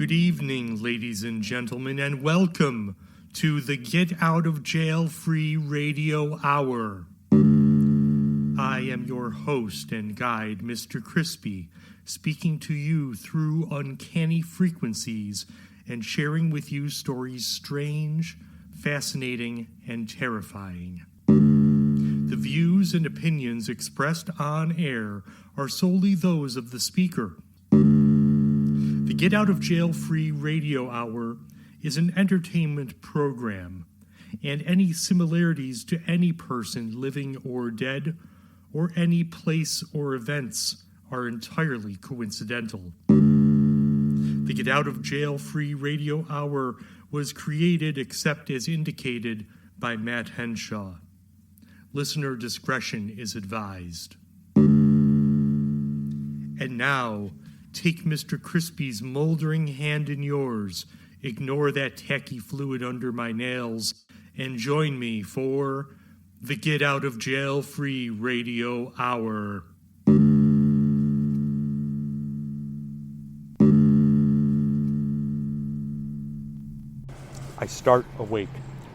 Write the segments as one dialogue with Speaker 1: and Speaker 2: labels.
Speaker 1: Good evening, ladies and gentlemen, and welcome to the Get Out of Jail Free Radio Hour. I am your host and guide, Mr. Crispy, speaking to you through uncanny frequencies and sharing with you stories strange, fascinating, and terrifying. The views and opinions expressed on air are solely those of the speaker. The Get Out of Jail Free Radio Hour is an entertainment program, and any similarities to any person living or dead, or any place or events, are entirely coincidental. The Get Out of Jail Free Radio Hour was created except as indicated by Matt Henshaw. Listener discretion is advised. And now, take Mr. Crispy's moldering hand in yours, ignore that tacky fluid under my nails, and join me for the Get Out of Jail Free Radio Hour. I start awake,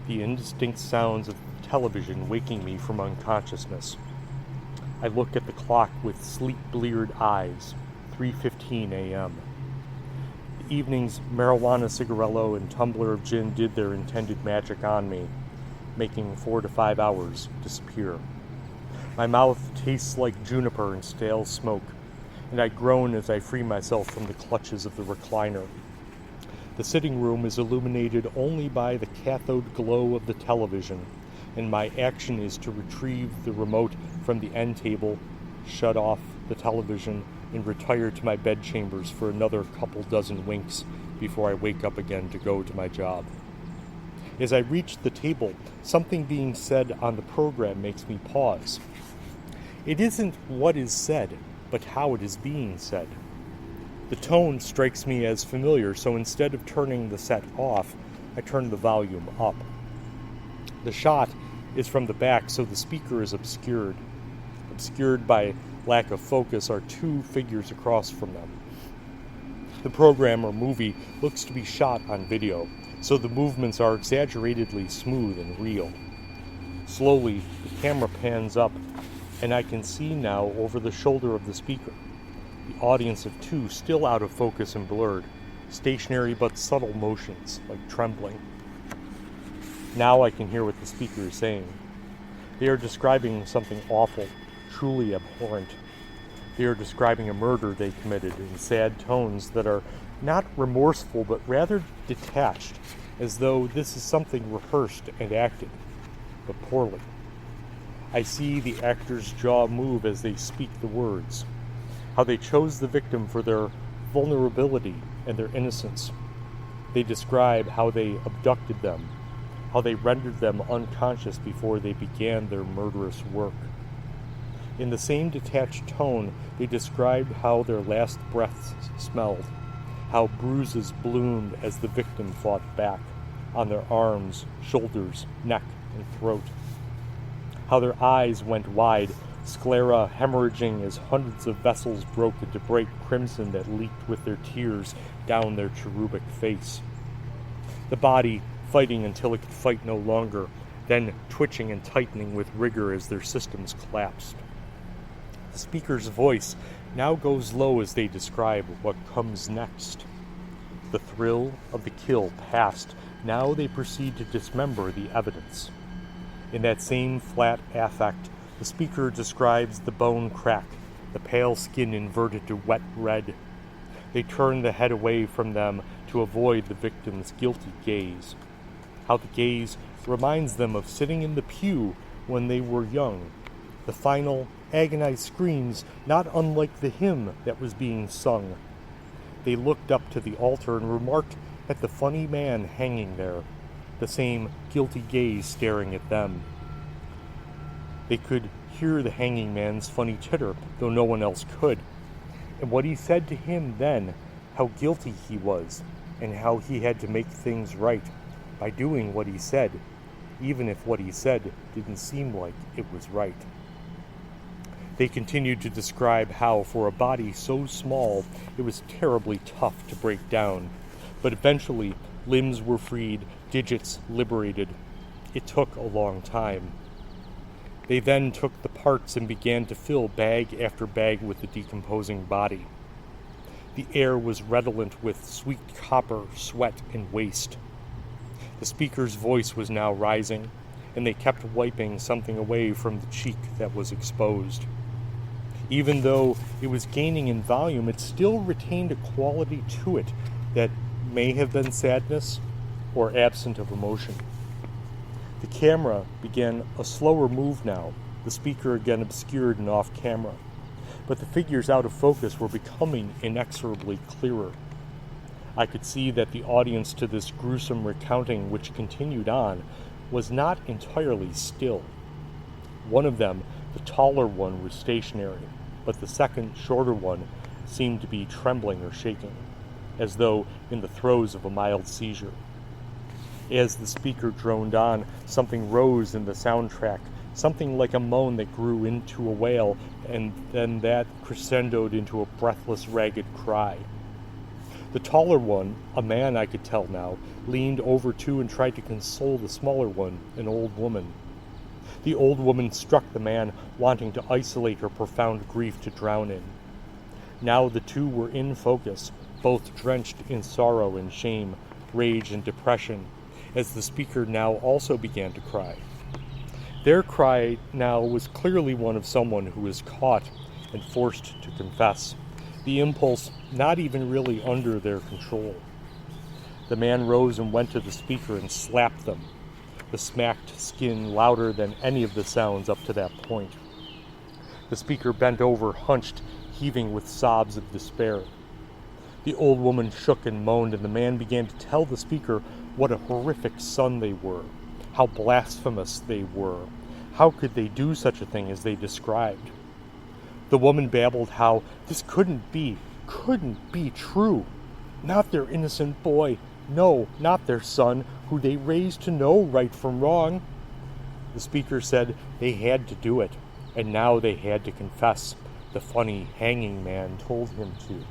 Speaker 1: the indistinct sounds of television waking me from unconsciousness. I look at the clock with sleep-bleared eyes. 3:15 a.m. The evening's marijuana cigarillo and tumbler of gin did their intended magic on me, making 4 to 5 hours disappear. My mouth tastes like juniper and stale smoke, and I groan as I free myself from the clutches of the recliner. The sitting room is illuminated only by the cathode glow of the television, and my action is to retrieve the remote from the end table, shut off the television, and retire to my bedchambers for another couple dozen winks before I wake up again to go to my job. As I reach the table, something being said on the program makes me pause. It isn't what is said, but how it is being said. The tone strikes me as familiar, so instead of turning the set off, I turn the volume up. The shot is from the back, so the speaker is obscured. Obscured by lack of focus are two figures across from them. The program or movie looks to be shot on video, so the movements are exaggeratedly smooth and real. Slowly, the camera pans up, and I can see now over the shoulder of the speaker the audience of two still out of focus and blurred, stationary but subtle motions like trembling. Now I can hear what the speaker is saying. They are describing something awful, truly abhorrent. They are describing a murder they committed in sad tones that are not remorseful but rather detached, as though this is something rehearsed and acted, but poorly. I see the actor's jaw move as they speak the words, how they chose the victim for their vulnerability and their innocence. They describe how they abducted them, how they rendered them unconscious before they began their murderous work. In the same detached tone, they described how their last breaths smelled, how bruises bloomed as the victim fought back on their arms, shoulders, neck, and throat, how their eyes went wide, sclera hemorrhaging as hundreds of vessels broke into bright crimson that leaked with their tears down their cherubic face. The body fighting until it could fight no longer, then twitching and tightening with rigor as their systems collapsed. The speaker's voice now goes low as they describe what comes next. The thrill of the kill past, now they proceed to dismember the evidence. In that same flat affect, the speaker describes the bone crack, the pale skin inverted to wet red. They turn the head away from them to avoid the victim's guilty gaze. How the gaze reminds them of sitting in the pew when they were young. The final, agonized screams not unlike the hymn that was being sung. They looked up to the altar and remarked at the funny man hanging there, the same guilty gaze staring at them. They could hear the hanging man's funny titter, though no one else could. And what he said to him then, how guilty he was, and how he had to make things right by doing what he said, even if what he said didn't seem like it was right. They continued to describe how, for a body so small, it was terribly tough to break down, But eventually, limbs were freed, digits liberated. It took a long time. They then took the parts and began to fill bag after bag with the decomposing body. The air was redolent with sweet copper, sweat, and waste. The speaker's voice was now rising, and they kept wiping something away from the cheek that was exposed. Even though it was gaining in volume, it still retained a quality to it that may have been sadness or absent of emotion. The camera began a slower move now, the speaker again obscured and off camera, but the figures out of focus were becoming inexorably clearer. I could see that the audience to this gruesome recounting, which continued on, was not entirely still. One of them, the taller one, was stationary, but the second, shorter one, seemed to be trembling or shaking, as though in the throes of a mild seizure. As the speaker droned on, something rose in the soundtrack, something like a moan that grew into a wail, and then that crescendoed into a breathless, ragged cry. The taller one, a man I could tell now, leaned over to and tried to console the smaller one, an old woman. The old woman struck the man, wanting to isolate her profound grief to drown in. Now the two were in focus, both drenched in sorrow and shame, rage and depression, as the speaker now also began to cry. Their cry now was clearly one of someone who is caught and forced to confess, the impulse not even really under their control. The man rose and went to the speaker and slapped them, the smacked skin louder than any of the sounds up to that point. The speaker bent over, hunched, heaving with sobs of despair. The old woman shook and moaned, and the man began to tell the speaker what a horrific son they were, how blasphemous they were, how could they do such a thing as they described. The woman babbled how this couldn't be true. Not their innocent boy, no, not their son, who they raised to know right from wrong. The speaker said they had to do it, and now they had to confess. The funny hanging man told him to.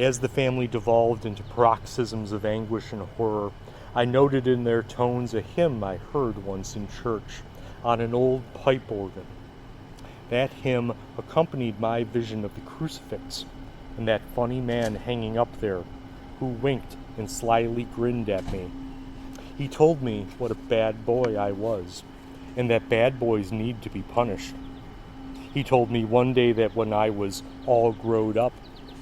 Speaker 1: As the family devolved into paroxysms of anguish and horror, I noted in their tones a hymn I heard once in church on an old pipe organ. That hymn accompanied my vision of the crucifix and that funny man hanging up there who winked and slyly grinned at me. He told me what a bad boy I was, and that bad boys need to be punished. He told me one day that when I was all grown up,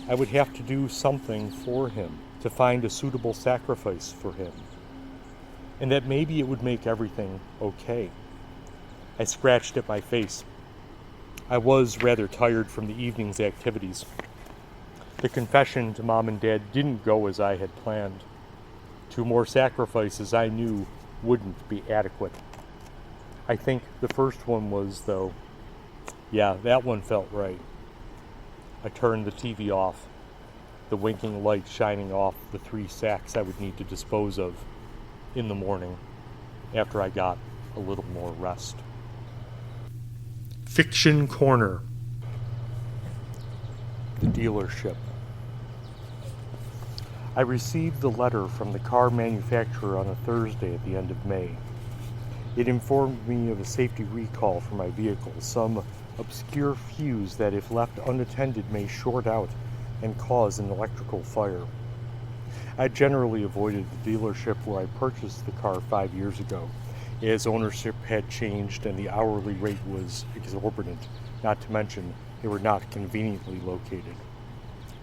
Speaker 1: I would have to do something for him, to find a suitable sacrifice for him, and that maybe it would make everything okay. I scratched at my face. I was rather tired from the evening's activities. The confession to Mom and Dad didn't go as I had planned. 2 more sacrifices I knew wouldn't be adequate. I think the first one was, though. Yeah, that one felt right. I turned the TV off, the winking light shining off the 3 sacks I would need to dispose of in the morning after I got a little more rest. Fiction Corner. The dealership. I received the letter from the car manufacturer on a Thursday at the end of May. It informed me of a safety recall for my vehicle, some obscure fuse that, if left unattended, may short out and cause an electrical fire. I generally avoided the dealership where I purchased the car 5 years ago, as ownership had changed and the hourly rate was exorbitant, not to mention they were not conveniently located.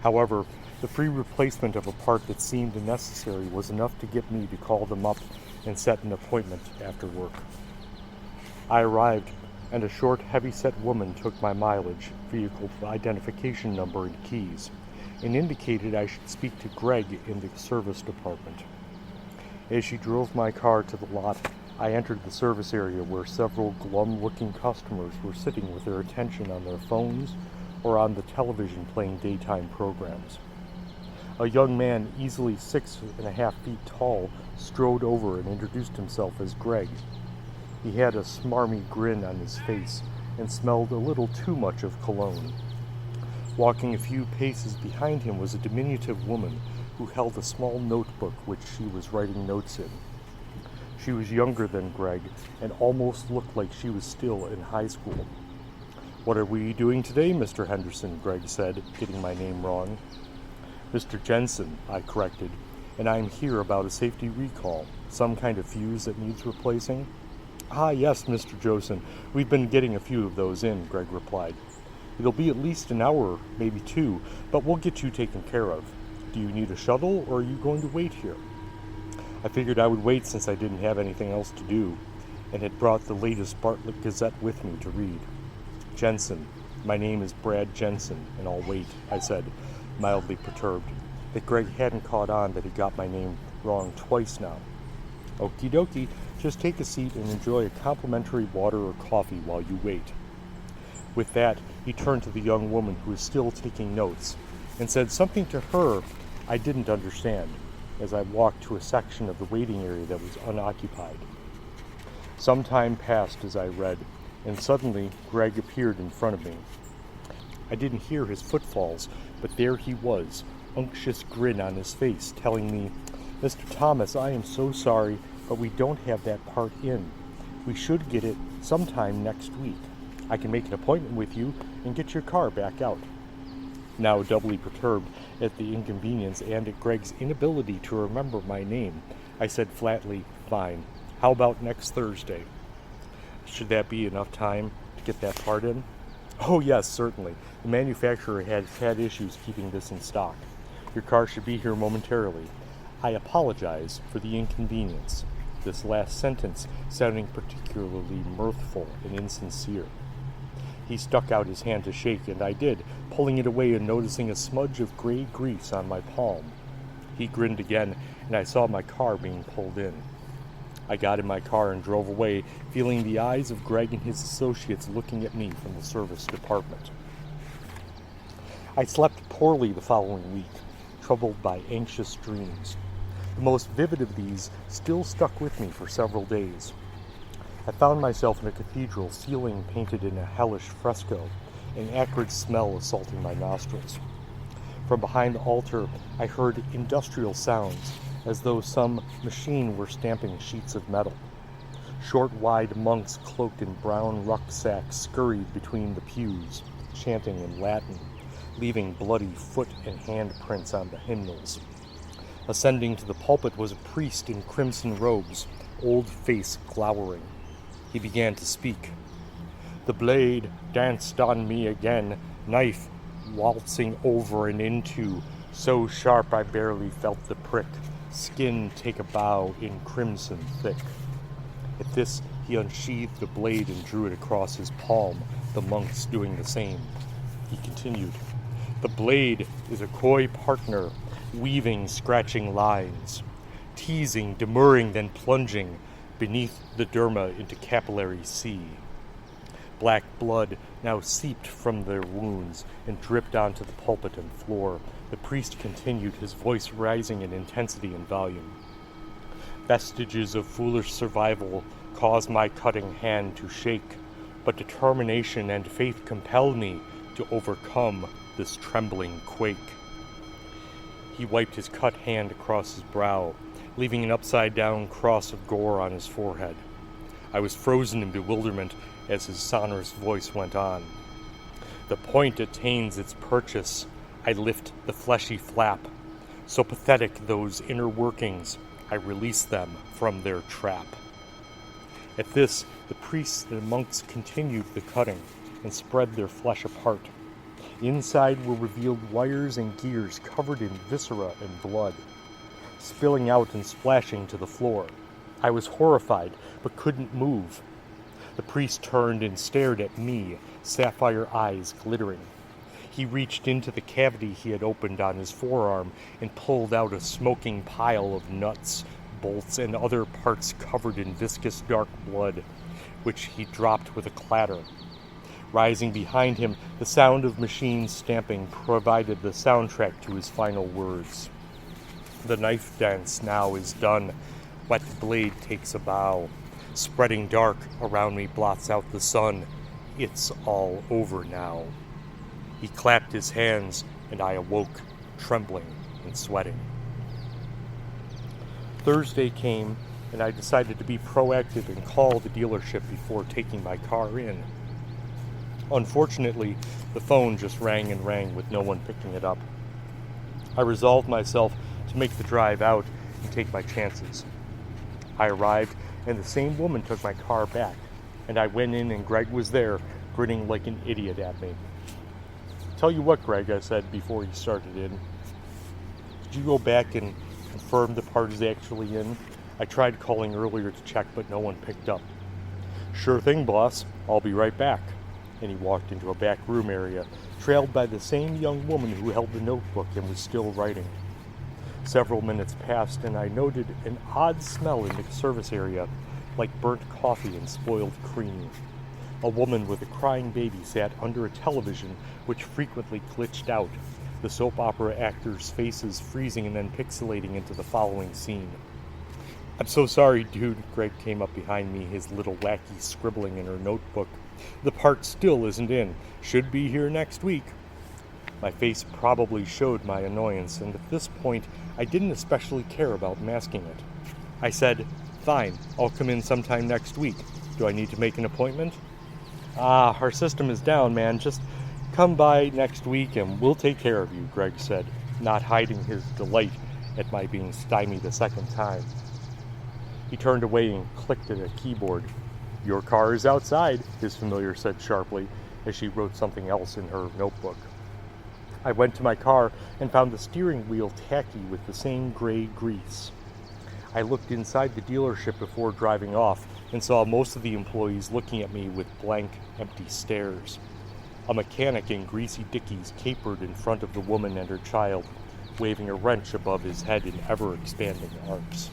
Speaker 1: However, the free replacement of a part that seemed necessary was enough to get me to call them up and set an appointment after work. I arrived, and a short, heavy-set woman took my mileage, vehicle identification number, and keys, and indicated I should speak to Greg in the service department. As she drove my car to the lot, I entered the service area where several glum-looking customers were sitting with their attention on their phones or on the television playing daytime programs. A young man, easily 6.5 feet tall, strode over and introduced himself as Greg. He had a smarmy grin on his face and smelled a little too much of cologne. Walking a few paces behind him was a diminutive woman who held a small notebook which she was writing notes in. She was younger than Greg and almost looked like she was still in high school. "What are we doing today, Mr. Henderson?" Greg said, getting my name wrong. "Mr. Jensen," I corrected, "and I'm here about a safety recall, some kind of fuse that needs replacing." "Ah, yes, Mr. Josen, we've been getting a few of those in," Greg replied. "It'll be at least an hour, maybe 2, but we'll get you taken care of. Do you need a shuttle, or are you going to wait here?" I figured I would wait since I didn't have anything else to do, and had brought the latest Bartlett Gazette with me to read. "Jensen, my name is Brad Jensen, and I'll wait," I said, mildly perturbed that Greg hadn't caught on that he got my name wrong twice now. "Okie dokie, just take a seat and enjoy a complimentary water or coffee while you wait." With that, he turned to the young woman who was still taking notes and said something to her I didn't understand as I walked to a section of the waiting area that was unoccupied. Some time passed as I read, and suddenly Greg appeared in front of me. I didn't hear his footfalls, but there he was, unctuous grin on his face, telling me, "Mr. Thomas, I am so sorry, but we don't have that part in. We should get it sometime next week. I can make an appointment with you and get your car back out." Now doubly perturbed at the inconvenience and at Greg's inability to remember my name, I said flatly, "Fine. How about next Thursday?" "Should that be enough time to get that part in?" "Oh yes, certainly. The manufacturer has had issues keeping this in stock. Your car should be here momentarily. I apologize for the inconvenience," this last sentence sounding particularly mirthful and insincere. He stuck out his hand to shake, and I did, pulling it away and noticing a smudge of gray grease on my palm. He grinned again, and I saw my car being pulled in. I got in my car and drove away, feeling the eyes of Greg and his associates looking at me from the service department. I slept poorly the following week, troubled by anxious dreams. The most vivid of these still stuck with me for several days. I found myself in a cathedral, ceiling painted in a hellish fresco, an acrid smell assaulting my nostrils. From behind the altar, I heard industrial sounds, as though some machine were stamping sheets of metal. Short, wide monks cloaked in brown rucksacks scurried between the pews, chanting in Latin, leaving bloody foot and hand prints on the hymnals. Ascending to the pulpit was a priest in crimson robes, old face glowering. He began to speak. "The blade danced on me again, knife waltzing over and into, so sharp I barely felt the prick, skin take a bow in crimson thick." At this, he unsheathed the blade and drew it across his palm, the monks doing the same. He continued, "The blade is a coy partner, weaving, scratching lines, teasing, demurring, then plunging beneath the derma into capillary sea." Black blood now seeped from their wounds and dripped onto the pulpit and floor. The priest continued, his voice rising in intensity and volume. "Vestiges of foolish survival cause my cutting hand to shake, but determination and faith compel me to overcome this trembling quake." He wiped his cut hand across his brow, leaving an upside-down cross of gore on his forehead. I was frozen in bewilderment as his sonorous voice went on. "The point attains its purchase. I lift the fleshy flap. So pathetic those inner workings, I release them from their trap." At this, the priests and monks continued the cutting and spread their flesh apart. Inside were revealed wires and gears covered in viscera and blood, spilling out and splashing to the floor. I was horrified, but couldn't move. The priest turned and stared at me, sapphire eyes glittering. He reached into the cavity he had opened on his forearm and pulled out a smoking pile of nuts, bolts, and other parts covered in viscous dark blood, which he dropped with a clatter. Rising behind him, the sound of machines stamping provided the soundtrack to his final words. "The knife dance now is done. Wet blade takes a bow. Spreading dark around me blots out the sun. It's all over now." He clapped his hands, and I awoke, trembling and sweating. Thursday came, and I decided to be proactive and call the dealership before taking my car in. Unfortunately, the phone just rang and rang with no one picking it up. I resolved myself to make the drive out and take my chances. I arrived, and the same woman took my car back, and I went in and Greg was there, grinning like an idiot at me. "Tell you what, Greg," I said before he started in. "Did you go back and confirm the part is actually in? I tried calling earlier to check, but no one picked up." "Sure thing, boss. I'll be right back." And he walked into a back room area, trailed by the same young woman who held the notebook and was still writing. Several minutes passed, and I noted an odd smell in the service area, like burnt coffee and spoiled cream. A woman with a crying baby sat under a television which frequently glitched out, the soap opera actors' faces freezing and then pixelating into the following scene. "I'm so sorry, dude," Greg came up behind me, his little lackey scribbling in her notebook. "The part still isn't in. Should be here next week." My face probably showed my annoyance, and at this point, I didn't especially care about masking it. I said, "Fine, I'll come in sometime next week. Do I need to make an appointment?" Our system is down, man. Just come by next week and we'll take care of you," Greg said, not hiding his delight at my being stymied a second time. He turned away and clicked at a keyboard. "Your car is outside," his familiar said sharply, as she wrote something else in her notebook. I went to my car and found the steering wheel tacky with the same gray grease. I looked inside the dealership before driving off and saw most of the employees looking at me with blank, empty stares. A mechanic in greasy dickies capered in front of the woman and her child, waving a wrench above his head in ever-expanding arcs.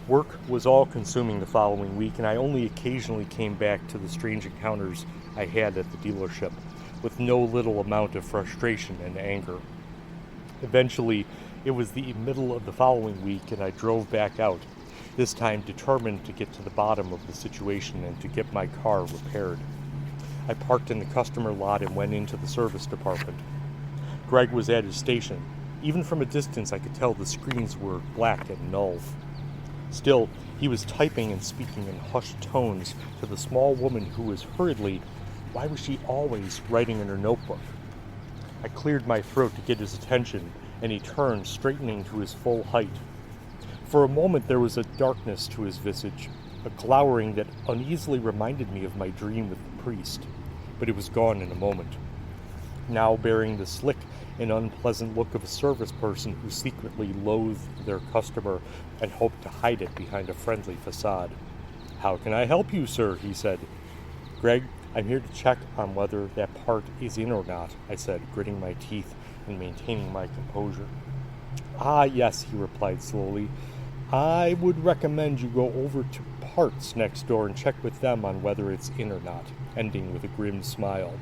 Speaker 1: Work was all-consuming the following week, and I only occasionally came back to the strange encounters I had at the dealership, with no little amount of frustration and anger. Eventually, it was the middle of the following week, and I drove back out, this time determined to get to the bottom of the situation and to get my car repaired. I parked in the customer lot and went into the service department. Greg was at his station. Even from a distance, I could tell the screens were black and null. Still, he was typing and speaking in hushed tones to the small woman who was hurriedly, why was she always writing in her notebook? I cleared my throat to get his attention, and he turned, straightening to his full height. For a moment there was a darkness to his visage, a glowering that uneasily reminded me of my dream with the priest, but it was gone in a moment. Now bearing the slick and unpleasant look of a service person who secretly loathed their customer and hoped to hide it behind a friendly facade. "How can I help you, sir?" he said. "Greg, I'm here to check on whether that part is in or not," I said, gritting my teeth and maintaining my composure. Yes," he replied slowly. "I would recommend you go over to Parts next door and check with them on whether it's in or not," ending with a grim smile.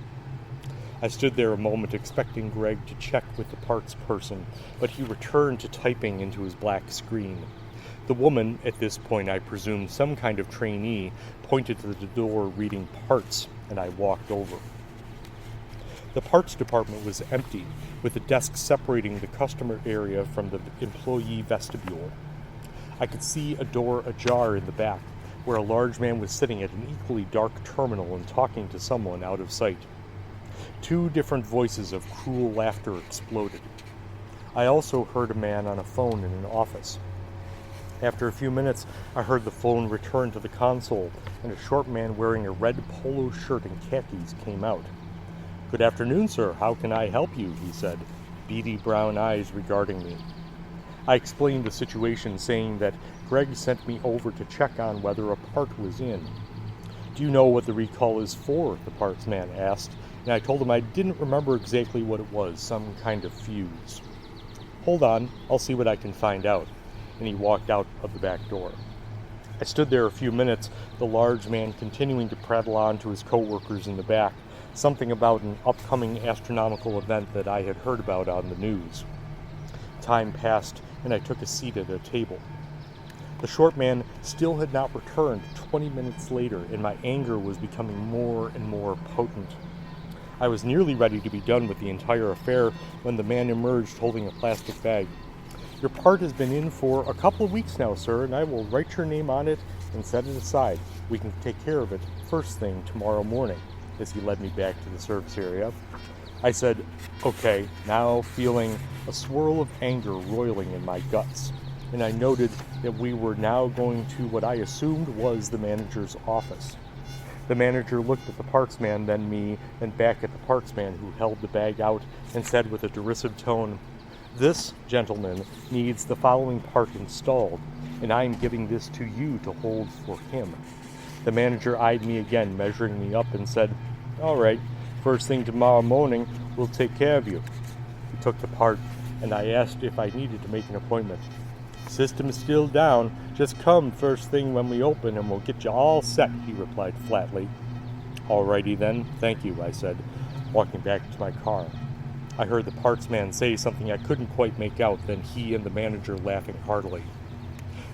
Speaker 1: I stood there a moment expecting Greg to check with the parts person, but he returned to typing into his black screen. The woman, at this point I presume some kind of trainee, pointed to the door reading Parts, and I walked over. The parts department was empty, with a desk separating the customer area from the employee vestibule. I could see a door ajar in the back, where a large man was sitting at an equally dark terminal and talking to someone out of sight. Two different voices of cruel laughter exploded. I also heard a man on a phone in an office. After a few minutes, I heard the phone return to the console, and a short man wearing a red polo shirt and khakis came out. "Good afternoon, sir. How can I help you?" he said, beady brown eyes regarding me. I explained the situation, saying that Greg sent me over to check on whether a part was in. "Do you know what the recall is for?" the parts man asked, and I told him I didn't remember exactly what it was, some kind of fuse. "Hold on, I'll see what I can find out," and he walked out of the back door. I stood there a few minutes, the large man continuing to prattle on to his co-workers in the back, something about an upcoming astronomical event that I had heard about on the news. Time passed, and I took a seat at a table. The short man still had not returned 20 minutes later, and my anger was becoming more and more potent. I was nearly ready to be done with the entire affair when the man emerged holding a plastic bag. Your part has been in for a couple of weeks now, sir, and I will write your name on it and set it aside. We can take care of it first thing tomorrow morning," as he led me back to the service area. I said, "Okay," now feeling a swirl of anger roiling in my guts, and I noted that we were now going to what I assumed was the manager's office. The manager looked at the parts man, then me, and back at the parts man who held the bag out and said with a derisive tone, "This gentleman needs the following part installed, and I am giving this to you to hold for him." The manager eyed me again, measuring me up, and said, "All right, first thing tomorrow morning, we'll take care of you." He took the part, and I asked if I needed to make an appointment. "System is still down. Just come first thing when we open, and we'll get you all set," he replied flatly. "Alrighty then, thank you," I said, walking back to my car. I heard the parts man say something I couldn't quite make out, then he and the manager laughing heartily.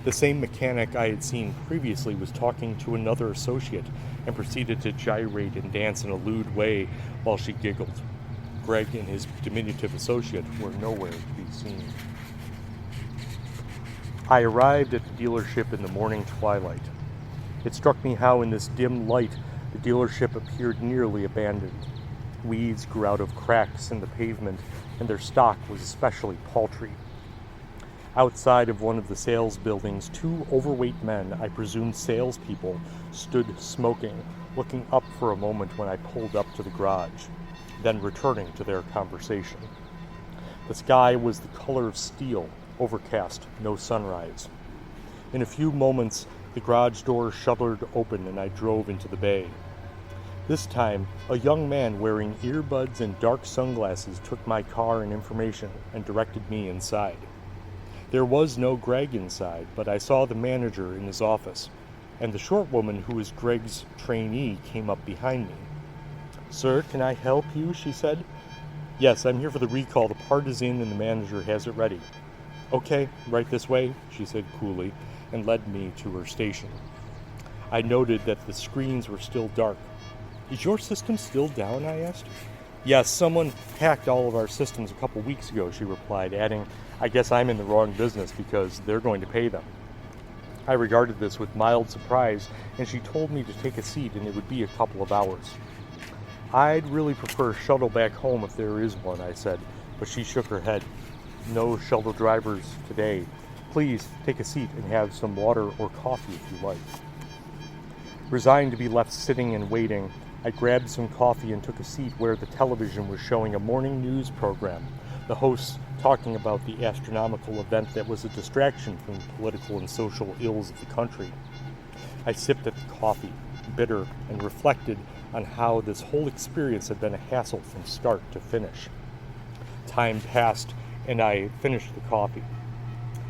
Speaker 1: The same mechanic I had seen previously was talking to another associate and proceeded to gyrate and dance in a lewd way while she giggled. Greg and his diminutive associate were nowhere to be seen. I arrived at the dealership in the morning twilight. It struck me how in this dim light the dealership appeared nearly abandoned. Weeds grew out of cracks in the pavement, and their stock was especially paltry. Outside of one of the sales buildings, two overweight men, I presume salespeople, stood smoking, looking up for a moment when I pulled up to the garage, then returning to their conversation. The sky was the color of steel, overcast, no sunrise. In a few moments, the garage door shuddered open and I drove into the bay. This time, a young man wearing earbuds and dark sunglasses took my car and information and directed me inside. There was no Greg inside, but I saw the manager in his office, and the short woman who was Greg's trainee came up behind me. "Sir, can I help you?" she said. "Yes, I'm here for the recall. The part is in and the manager has it ready." "Okay, right this way," she said coolly, and led me to her station. I noted that the screens were still dark. "Is your system still down?" I asked. "Yes, someone hacked all of our systems a couple weeks ago," she replied, adding, "I guess I'm in the wrong business because they're going to pay them." I regarded this with mild surprise, and she told me to take a seat and it would be a couple of hours. "I'd really prefer a shuttle back home if there is one," I said, but she shook her head. "No shuttle drivers today. Please take a seat and have some water or coffee if you like." Resigned to be left sitting and waiting, I grabbed some coffee and took a seat where the television was showing a morning news program, the hosts talking about the astronomical event that was a distraction from the political and social ills of the country. I sipped at the coffee, bitter, and reflected on how this whole experience had been a hassle from start to finish. Time passed, and I finished the coffee.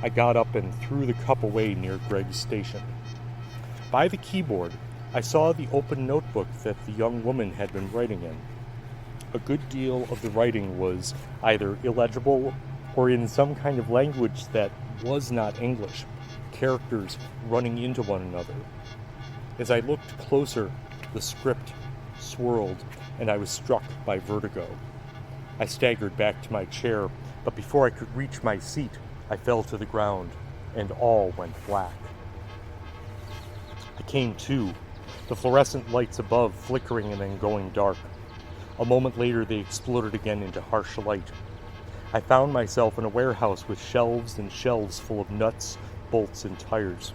Speaker 1: I got up and threw the cup away near Greg's station. By the keyboard, I saw the open notebook that the young woman had been writing in. A good deal of the writing was either illegible or in some kind of language that was not English, characters running into one another. As I looked closer, the script swirled, and I was struck by vertigo. I staggered back to my chair, but before I could reach my seat, I fell to the ground, and all went black. I came to, the fluorescent lights above flickering and then going dark. A moment later, they exploded again into harsh light. I found myself in a warehouse with shelves and shelves full of nuts, bolts, and tires.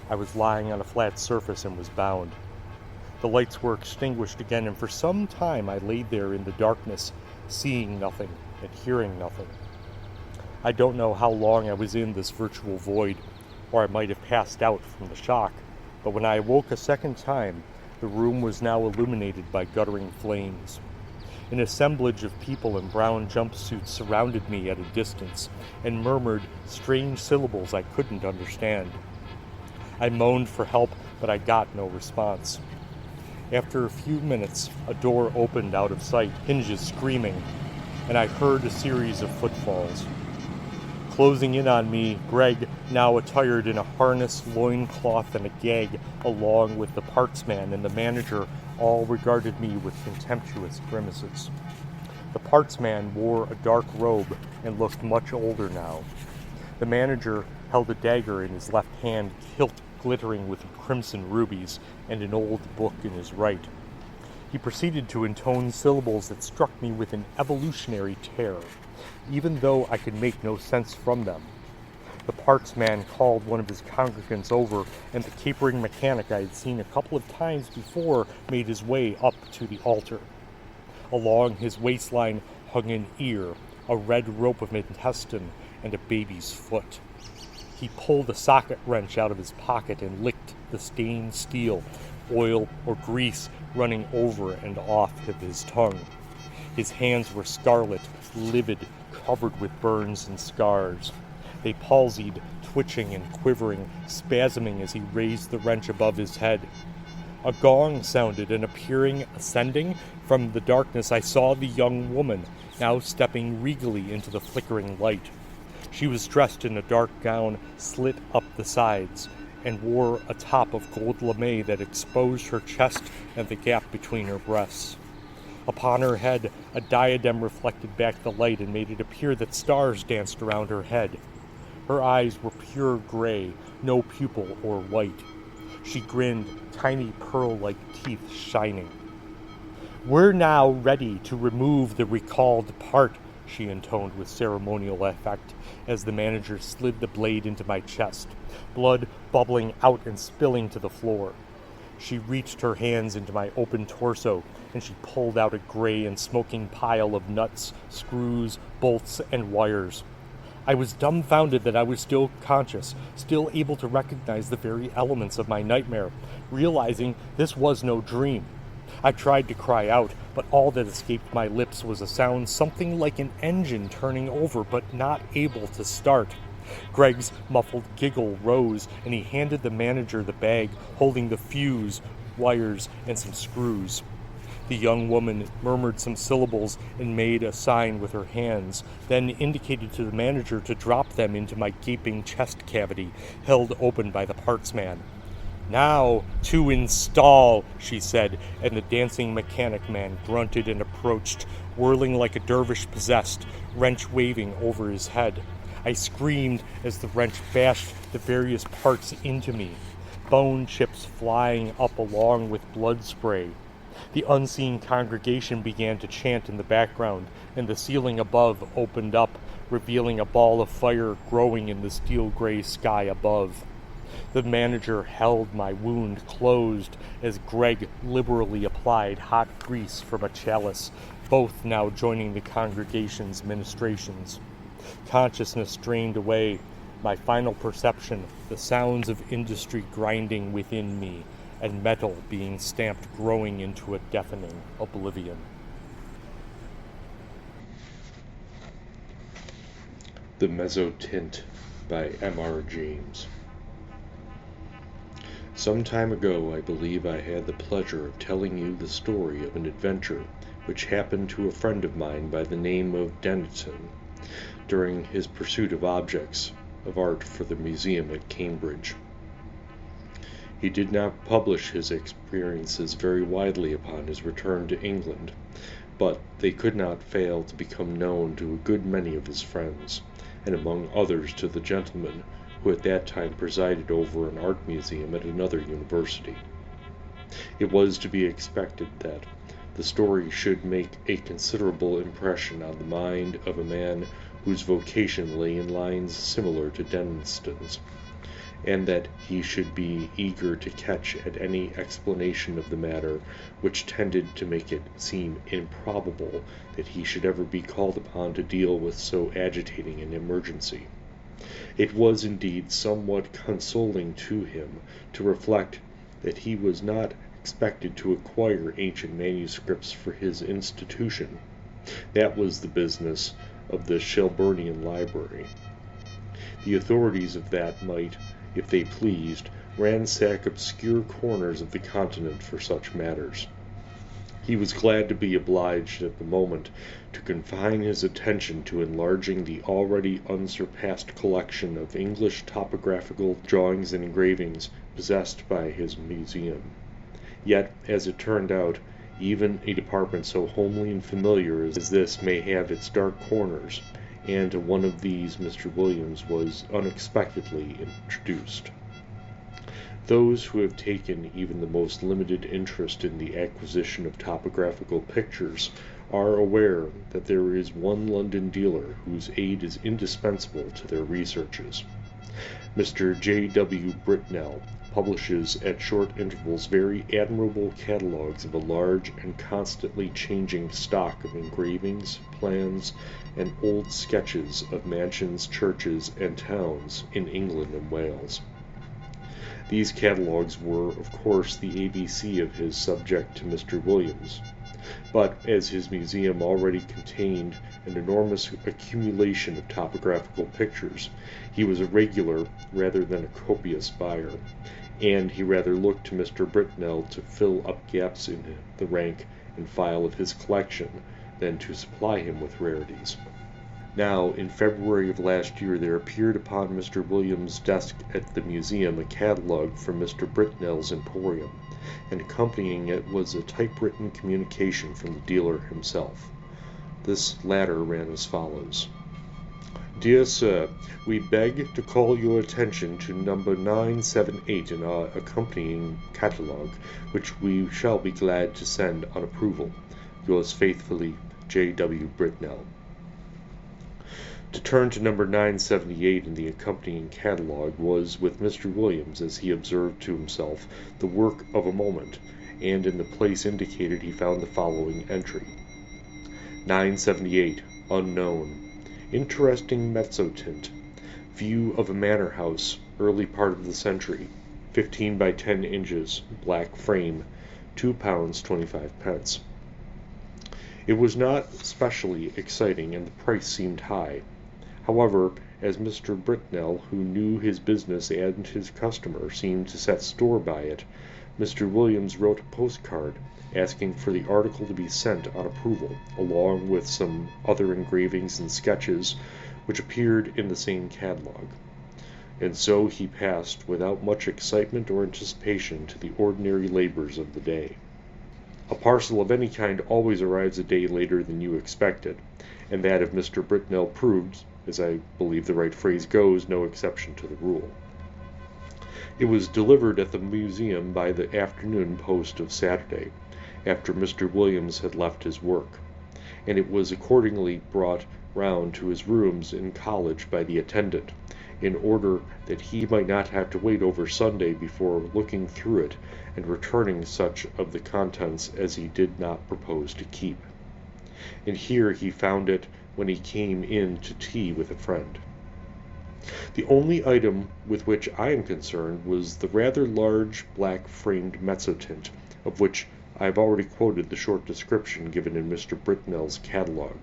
Speaker 1: I was lying on a flat surface and was bound. The lights were extinguished again, and for some time I laid there in the darkness, seeing nothing and hearing nothing. I don't know how long I was in this virtual void, or I might have passed out from the shock, but when I awoke a second time, the room was now illuminated by guttering flames. An assemblage of people in brown jumpsuits surrounded me at a distance and murmured strange syllables I couldn't understand. I moaned for help, but I got no response. After a few minutes, a door opened out of sight, hinges screaming, and I heard a series of footfalls. Closing in on me, Greg, now attired in a harness, loincloth, and a gag, along with the partsman and the manager, all regarded me with contemptuous grimaces. The partsman wore a dark robe and looked much older now. The manager held a dagger in his left hand, hilt glittering with crimson rubies, and an old book in his right. He proceeded to intone syllables that struck me with an evolutionary terror, even though I could make no sense from them. The parts man called one of his congregants over, and the capering mechanic I had seen a couple of times before made his way up to the altar. Along his waistline hung an ear, a red rope of intestine, and a baby's foot. He pulled a socket wrench out of his pocket and licked the stained steel, oil or grease running over and off of his tongue. His hands were scarlet, livid, covered with burns and scars. They palsied, twitching and quivering, spasming as he raised the wrench above his head. A gong sounded, and ascending from the darkness, I saw the young woman, now stepping regally into the flickering light. She was dressed in a dark gown slit up the sides, and wore a top of gold lame that exposed her chest and the gap between her breasts. Upon her head, a diadem reflected back the light and made it appear that stars danced around her head. Her eyes were pure gray, no pupil or white. She grinned, tiny pearl-like teeth shining. "We're now ready to remove the recalled part," she intoned with ceremonial effect, as the manager slid the blade into my chest, blood bubbling out and spilling to the floor. She reached her hands into my open torso, and she pulled out a gray and smoking pile of nuts, screws, bolts, and wires. I was dumbfounded that I was still conscious, still able to recognize the very elements of my nightmare, realizing this was no dream. I tried to cry out, but all that escaped my lips was a sound something like an engine turning over but not able to start. Greg's muffled giggle rose, and he handed the manager the bag holding the fuse, wires, and some screws. The young woman murmured some syllables and made a sign with her hands, then indicated to the manager to drop them into my gaping chest cavity, held open by the parts man. "Now to install," she said, and the dancing mechanic man grunted and approached, whirling like a dervish possessed, wrench waving over his head. I screamed as the wrench bashed the various parts into me, bone chips flying up along with blood spray. The unseen congregation began to chant in the background, and the ceiling above opened up, revealing a ball of fire growing in the steel-gray sky above. The manager held my wound closed as Greg liberally applied hot grease from a chalice, both now joining the congregation's ministrations. Consciousness drained away, my final perception, the sounds of industry grinding within me, and metal being stamped growing into a deafening oblivion.
Speaker 2: The Mezzotint by M.R. James. Some time ago, I believe I had the pleasure of telling you the story of an adventure which happened to a friend of mine by the name of Mezzotint during his pursuit of objects of art for the museum at Cambridge. He did not publish his experiences very widely upon his return to England, but they could not fail to become known to a good many of his friends, and among others to the gentleman who at that time presided over an art museum at another university. It was to be expected that the story should make a considerable impression on the mind of a man whose vocation lay in lines similar to Denniston's, and that he should be eager to catch at any explanation of the matter which tended to make it seem improbable that he should ever be called upon to deal with so agitating an emergency. It was indeed somewhat consoling to him to reflect that he was not expected to acquire ancient manuscripts for his institution. That was the business of the Shelburnian Library. The authorities of that might, if they pleased, ransack obscure corners of the continent for such matters. He was glad to be obliged at the moment to confine his attention to enlarging the already unsurpassed collection of English topographical drawings and engravings possessed by his museum. Yet, as it turned out, even a department so homely and familiar as this may have its dark corners, and to one of these Mr. Williams was unexpectedly introduced. Those who have taken even the most limited interest in the acquisition of topographical pictures are aware that there is one London dealer whose aid is indispensable to their researches. Mr. J. W. Britnell publishes at short intervals very admirable catalogues of a large and constantly changing stock of engravings, plans, and old sketches of mansions, churches, and towns in England and Wales. These catalogues were, of course, the ABC of his subject to Mr. Williams, but as his museum already contained an enormous accumulation of topographical pictures, he was a regular rather than a copious buyer, and he rather looked to Mr. Britnell to fill up gaps in the rank and file of his collection than to supply him with rarities. Now, in February of last year, there appeared upon Mr. Williams' desk at the museum a catalogue from Mr. Britnell's Emporium, and accompanying it was a typewritten communication from the dealer himself. This latter ran as follows: Dear Sir, we beg to call your attention to number 978 in our accompanying catalogue, which we shall be glad to send on approval. Yours faithfully, J. W. Britnell. To turn to number 978 in the accompanying catalogue was, with Mr. Williams, as he observed to himself, the work of a moment, and in the place indicated he found the following entry: 978, unknown. Interesting Mezzotint. View of a manor house, early part of the century. 15 by 10 inches, black frame, £2 25. It was not specially exciting, and the price seemed high. However, as Mr. Britnell, who knew his business and his customer, seemed to set store by it, Mr. Williams wrote a postcard asking for the article to be sent on approval, along with some other engravings and sketches which appeared in the same catalogue. And so he passed, without much excitement or anticipation, to the ordinary labors of the day. A parcel of any kind always arrives a day later than you expected, and that of Mr. Britnell proved, as I believe the right phrase goes, no exception to the rule. It was delivered at the museum by the afternoon post of Saturday, after Mr. Williams had left his work, and it was accordingly brought round to his rooms in college by the attendant, in order that he might not have to wait over Sunday before looking through it and returning such of the contents as he did not propose to keep. And here he found it when he came in to tea with a friend. The only item with which I am concerned was the rather large black-framed Mezzotint, of which I have already quoted the short description given in Mr. Britnell's catalogue.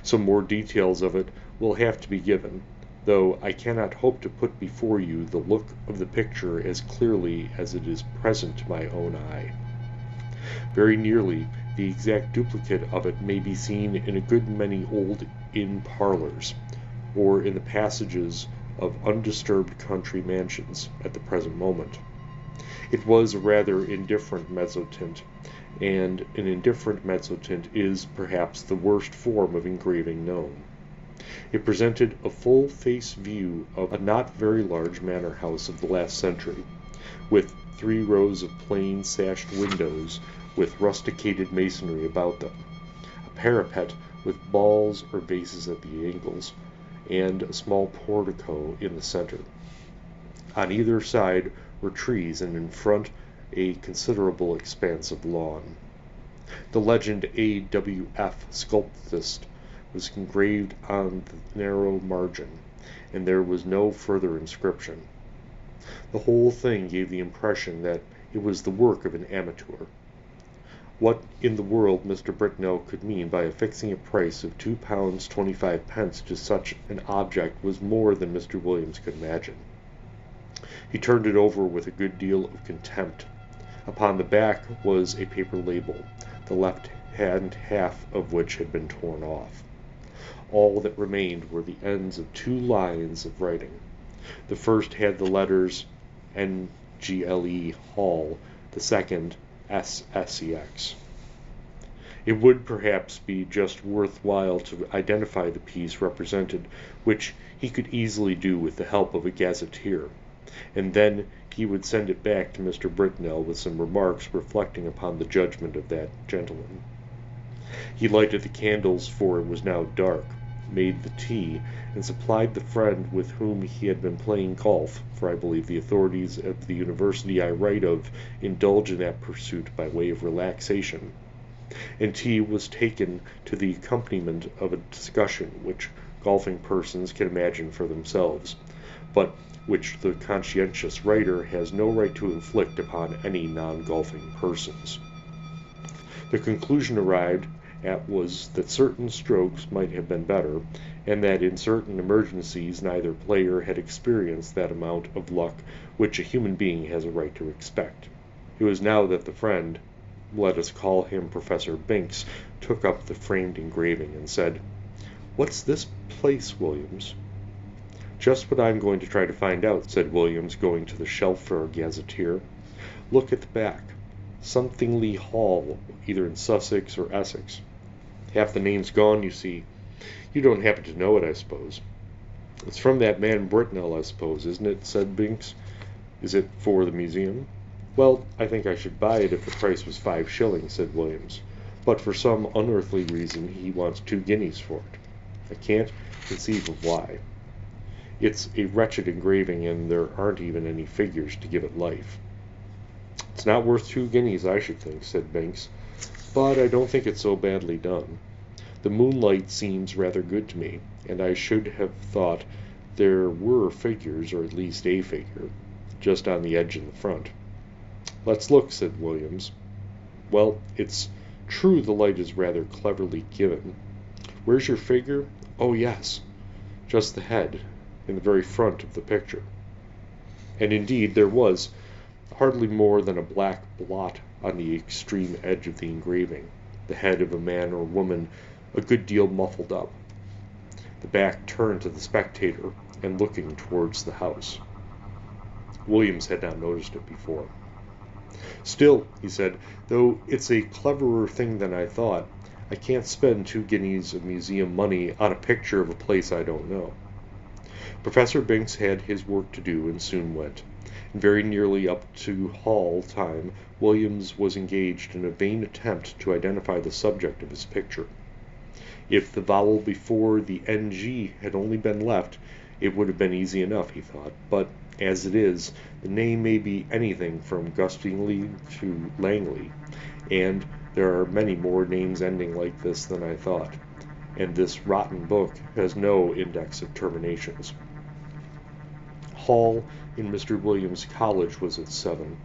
Speaker 2: Some more details of it will have to be given, though I cannot hope to put before you the look of the picture as clearly as it is present to my own eye. Very nearly the exact duplicate of it may be seen in a good many old inn parlours, or in the passages of undisturbed country mansions at the present moment. It was a rather indifferent mezzotint, and an indifferent mezzotint is, perhaps, the worst form of engraving known. It presented a full-face view of a not very large manor house of the last century, with 3 rows of plain sashed windows with rusticated masonry about them, a parapet with balls or vases at the angles, and a small portico in the center. On either side were trees, and in front a considerable expanse of lawn. The legend A.W.F. Sculptist was engraved on the narrow margin, and there was no further inscription. The whole thing gave the impression that it was the work of an amateur. What in the world Mr. Britnell could mean by affixing a price of £2 25 to such an object was more than Mr. Williams could imagine. He turned it over with a good deal of contempt. Upon the back was a paper label, the left-hand half of which had been torn off. All that remained were the ends of 2 lines of writing. The first had the letters NGLE Hall, the second SSEX. It would perhaps be just worthwhile to identify the piece represented, which he could easily do with the help of a gazetteer, and then he would send it back to Mr. Britnell with some remarks reflecting upon the judgment of that gentleman. He lighted the candles, for it was now dark, made the tea, and supplied the friend with whom he had been playing golf, for I believe the authorities of the university I write of indulge in that pursuit by way of relaxation, and tea was taken to the accompaniment of a discussion which golfing persons can imagine for themselves, but which the conscientious writer has no right to inflict upon any non-golfing persons. The conclusion arrived at was that certain strokes might have been better, and that in certain emergencies neither player had experienced that amount of luck which a human being has a right to expect. It was now that the friend, let us call him Professor Binks, took up the framed engraving and said, "What's this place, Williams?" "Just what I'm going to try to find out," said Williams, going to the shelf for a gazetteer. "Look at the back. Somethingly Hall, either in Sussex or Essex. Half the name's gone, you see. You don't happen to know it, I suppose." "It's from that man Britnell, I suppose, isn't it?" said Binks. "Is it for the museum?" "Well, I think I should buy it if the price was 5 shillings," said Williams. "But for some unearthly reason he wants 2 guineas for it. I can't conceive of why. It's a wretched engraving, and there aren't even any figures to give it life." "It's not worth 2 guineas, I should think," said Binks. "But I don't think it's so badly done. The moonlight seems rather good to me, and I should have thought there were figures, or at least a figure, just on the edge in the front." "Let's look," said Williams. "Well, it's true the light is rather cleverly given. Where's your figure? Oh, yes, just the head, in the very front of the picture." And indeed there was hardly more than a black blot on the extreme edge of the engraving, the head of a man or woman a good deal muffled up, the back turned to the spectator and looking towards the house. Williams had not noticed it before. "Still," he said, "though it's a cleverer thing than I thought, I can't spend 2 guineas of museum money on a picture of a place I don't know." Professor Binks had his work to do and soon went, and very nearly up to Hall time Williams was engaged in a vain attempt to identify the subject of his picture. If the vowel before the NG had only been left, it would have been easy enough, he thought, but as it is, the name may be anything from Gustingley to Langley, and there are many more names ending like this than I thought, and this rotten book has no index of terminations. Hall in Mr. Williams' college was at 7.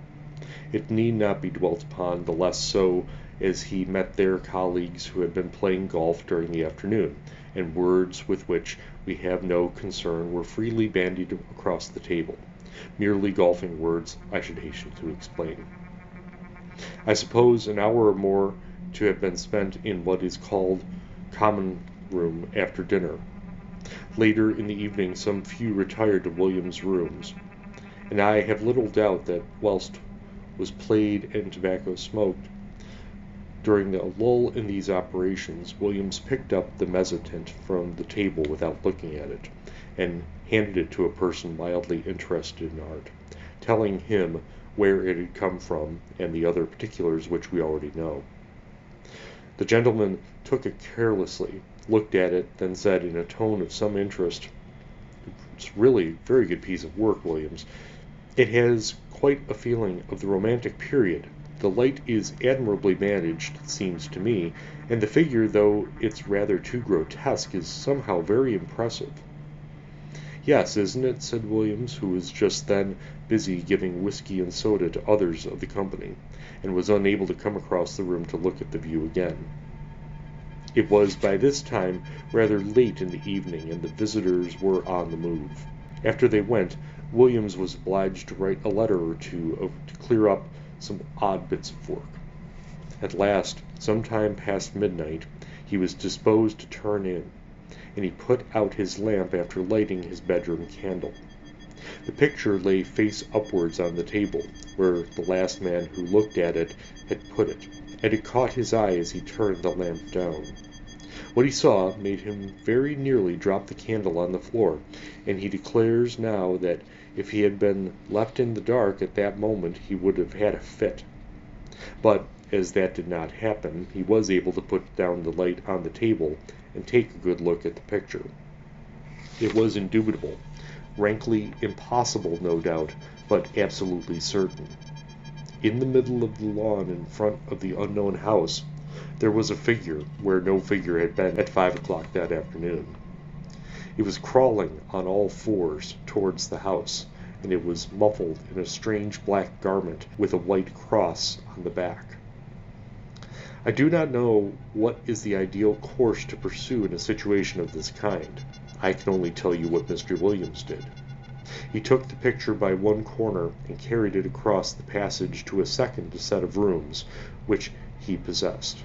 Speaker 2: It need not be dwelt upon, the less so as he met there colleagues who had been playing golf during the afternoon, and words with which we have no concern were freely bandied across the table. Merely golfing words, I should hasten to explain. I suppose an hour or more to have been spent in what is called common room after dinner. Later in the evening some few retired to William's rooms, and I have little doubt that whilst was played and tobacco smoked, during the lull in these operations, Williams picked up the Mezzotint from the table without looking at it, and handed it to a person mildly interested in art, telling him where it had come from and the other particulars which we already know. The gentleman took it carelessly, looked at it, then said in a tone of some interest, "It's really a very good piece of work, Williams. It has quite a feeling of the romantic period. The light is admirably managed, it seems to me, and the figure, though it's rather too grotesque, is somehow very impressive." "Yes, isn't it?" said Williams, who was just then busy giving whiskey and soda to others of the company, and was unable to come across the room to look at the view again. It was by this time rather late in the evening, and the visitors were on the move. After they went, Williams was obliged to write a letter or two to clear up some odd bits of work. At last, some time past midnight, he was disposed to turn in, and he put out his lamp after lighting his bedroom candle. The picture lay face upwards on the table, where the last man who looked at it had put it, and it caught his eye as he turned the lamp down. What he saw made him very nearly drop the candle on the floor, and he declares now that if he had been left in the dark at that moment he would have had a fit. But as that did not happen, he was able to put down the light on the table and take a good look at the picture. It was indubitable, rankly impossible, no doubt, but absolutely certain. In the middle of the lawn in front of the unknown house, there was a figure where no figure had been at 5 o'clock that afternoon. It was crawling on all fours towards the house, and it was muffled in a strange black garment with a white cross on the back. I do not know what is the ideal course to pursue in a situation of this kind. I can only tell you what Mr. Williams did. He took the picture by one corner and carried it across the passage to a second set of rooms, which he possessed.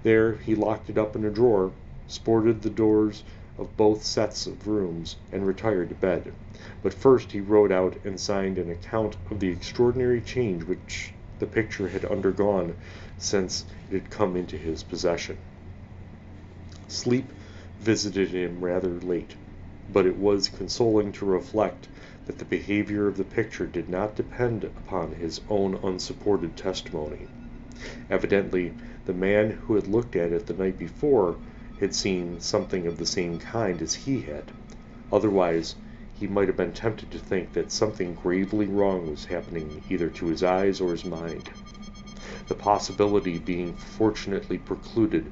Speaker 2: There he locked it up in a drawer, sported the doors of both sets of rooms, and retired to bed. But first he wrote out and signed an account of the extraordinary change which the picture had undergone since it had come into his possession. Sleep visited him rather late, but it was consoling to reflect that the behavior of the picture did not depend upon his own unsupported testimony. Evidently, the man who had looked at it the night before had seen something of the same kind as he had. Otherwise, he might have been tempted to think that something gravely wrong was happening either to his eyes or his mind. The possibility being fortunately precluded,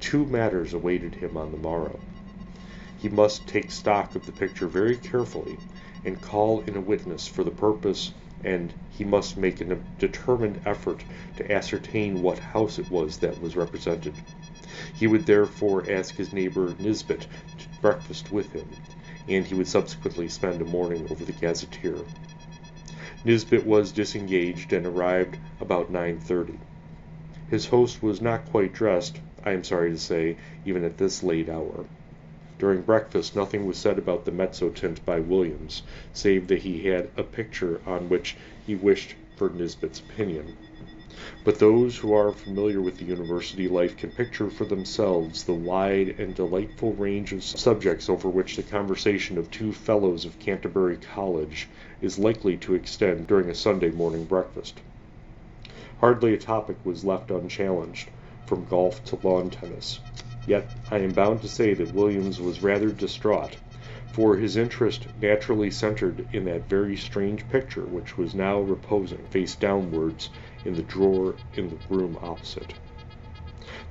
Speaker 2: two matters awaited him on the morrow. He must take stock of the picture very carefully and call in a witness for the purpose, and he must make a determined effort to ascertain what house it was that was represented. He would therefore ask his neighbor Nisbet to breakfast with him, and he would subsequently spend a morning over the gazetteer. Nisbet was disengaged and arrived about 9:30. His host was not quite dressed, I am sorry to say, even at this late hour. During breakfast nothing was said about the Mezzotint by Williams, save that he had a picture on which he wished for Nisbet's opinion. But those who are familiar with the university life can picture for themselves the wide and delightful range of subjects over which the conversation of two fellows of Canterbury College is likely to extend during a Sunday morning breakfast. Hardly a topic was left unchallenged, from golf to lawn tennis. Yet I am bound to say that Williams was rather distraught, for his interest naturally centered in that very strange picture which was now reposing face downwards in the drawer in the room opposite.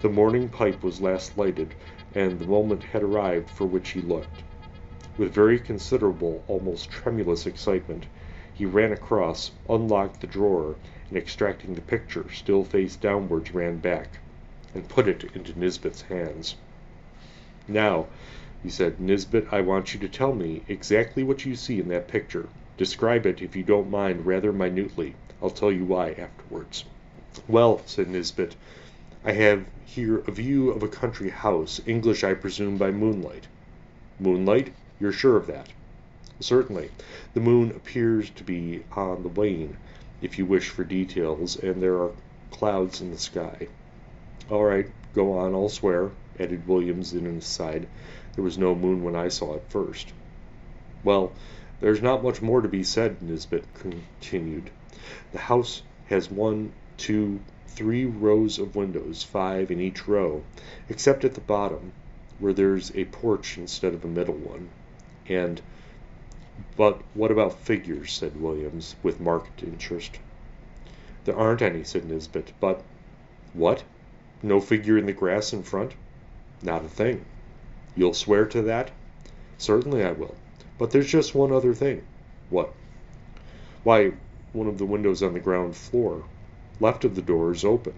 Speaker 2: The morning pipe was last lighted, and the moment had arrived for which he looked. With very considerable, almost tremulous excitement, he ran across, unlocked the drawer, and extracting the picture, still face downwards, ran back, and put it into Nisbet's hands. "Now," he said, "Nisbet, I want you to tell me exactly what you see in that picture. Describe it, if you don't mind, rather minutely. I'll tell you why afterwards." "Well," said Nisbet, "I have here a view of a country house, English, I presume, by moonlight." "Moonlight? You're sure of that?" "Certainly. The moon appears to be on the wane, if you wish for details, and there are clouds in the sky." "All right, go on, I'll swear," added Williams in an aside. "There was no moon when I saw it first." "Well, there's not much more to be said," Nisbet continued. "The house has 1, 2, 3 rows of windows, 5 in each row, except at the bottom, where there's a porch instead of a middle one. And—" "But what about figures?" said Williams, with marked interest. "There aren't any," said Nisbet, "but—" "What? No figure in the grass in front?" "Not a thing." "You'll swear to that?" "Certainly I will. But there's just one other thing." "What?" "Why, one of the windows on the ground floor, left of the door, is open."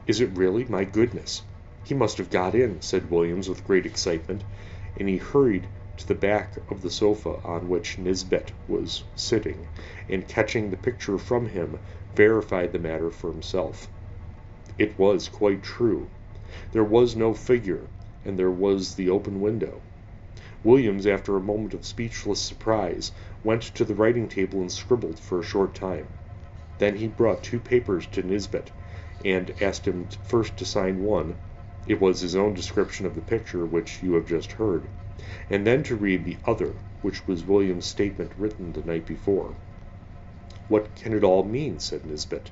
Speaker 2: "Is it really? My goodness! He must have got in," said Williams with great excitement, and he hurried to the back of the sofa on which Nisbet was sitting, and catching the picture from him, verified the matter for himself. It was quite true. There was no figure, and there was the open window. Williams, after a moment of speechless surprise, went to the writing table and scribbled for a short time. Then he brought 2 papers to Nisbet, and asked him first to sign one. It was his own description of the picture which you have just heard, and then to read the other, which was William's statement written the night before. "What can it all mean?" said Nisbet.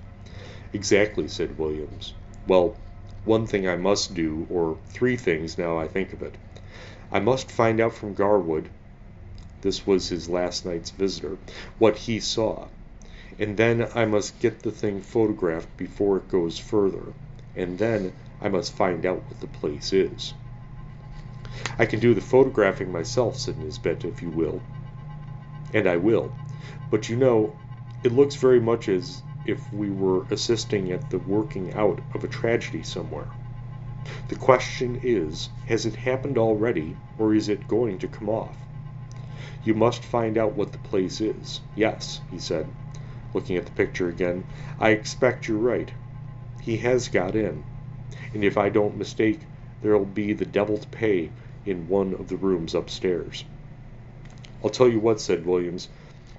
Speaker 2: "Exactly," said Williams. "Well, one thing I must do, or three things now I think of it. I must find out from Garwood," this was his last night's visitor, "what he saw. And then I must get the thing photographed before it goes further. And then I must find out what the place is." "I can do the photographing myself," said Nisbet, "if you will." "And I will. But you know, it looks very much as if we were assisting at the working out of a tragedy somewhere. The question is, has it happened already, or is it going to come off? You must find out what the place is. Yes," he said, looking at the picture again, "I expect you're right. He has got in, and if I don't mistake, there'll be the devil to pay in one of the rooms upstairs." "I'll tell you what," said Williams,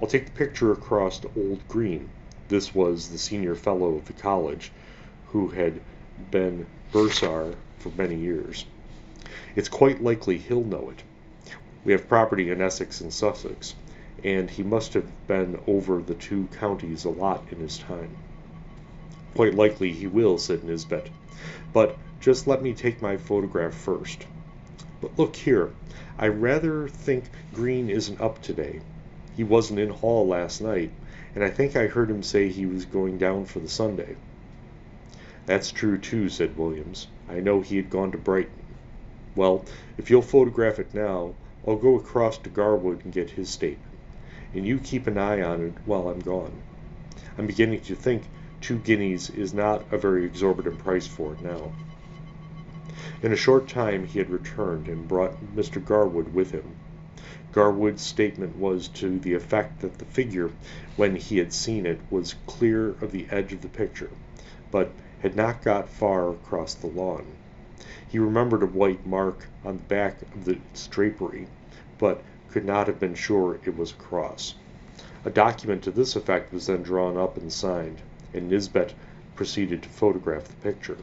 Speaker 2: "I'll take the picture across to old Green." This was the senior fellow of the college, who had been bursar for many years. "It's quite likely he'll know it. We have property in Essex and Sussex, and he must have been over the two counties a lot in his time." "Quite likely he will," said Nisbet. "But just let me take my photograph first. But look here, I rather think Green isn't up today. He wasn't in Hall last night, and I think I heard him say he was going down for the Sunday." "That's true too," said Williams. "I know he had gone to Brighton. Well, if you'll photograph it now, I'll go across to Garwood and get his statement, and you keep an eye on it while I'm gone. I'm beginning to think 2 guineas is not a very exorbitant price for it now." In a short time he had returned, and brought Mr. Garwood with him. Garwood's statement was to the effect that the figure, when he had seen it, was clear of the edge of the picture, but had not got far across the lawn. He remembered a white mark on the back of the drapery, but could not have been sure it was a cross. A document to this effect was then drawn up and signed, and Nisbet proceeded to photograph the picture.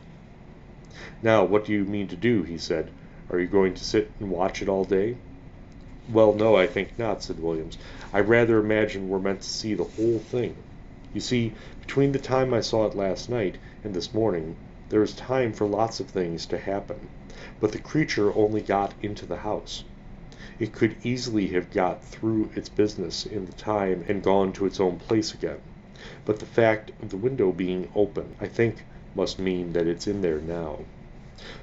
Speaker 2: "Now, what do you mean to do?" he said. "Are you going to sit and watch it all day?" "Well, no, I think not," said Williams. "I rather imagine we're meant to see the whole thing. You see, between the time I saw it last night and this morning, there is time for lots of things to happen. But the creature only got into the house. It could easily have got through its business in the time and gone to its own place again. But the fact of the window being open, I think, must mean that it's in there now.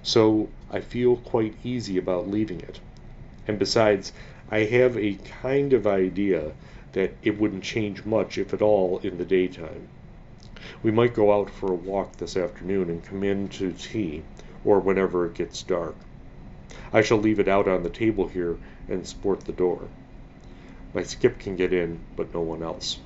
Speaker 2: So I feel quite easy about leaving it. And besides, I have a kind of idea that it wouldn't change much, if at all, in the daytime. We might go out for a walk this afternoon and come in to tea, or whenever it gets dark. I shall leave it out on the table here and sport the door. My skip can get in, but no one else."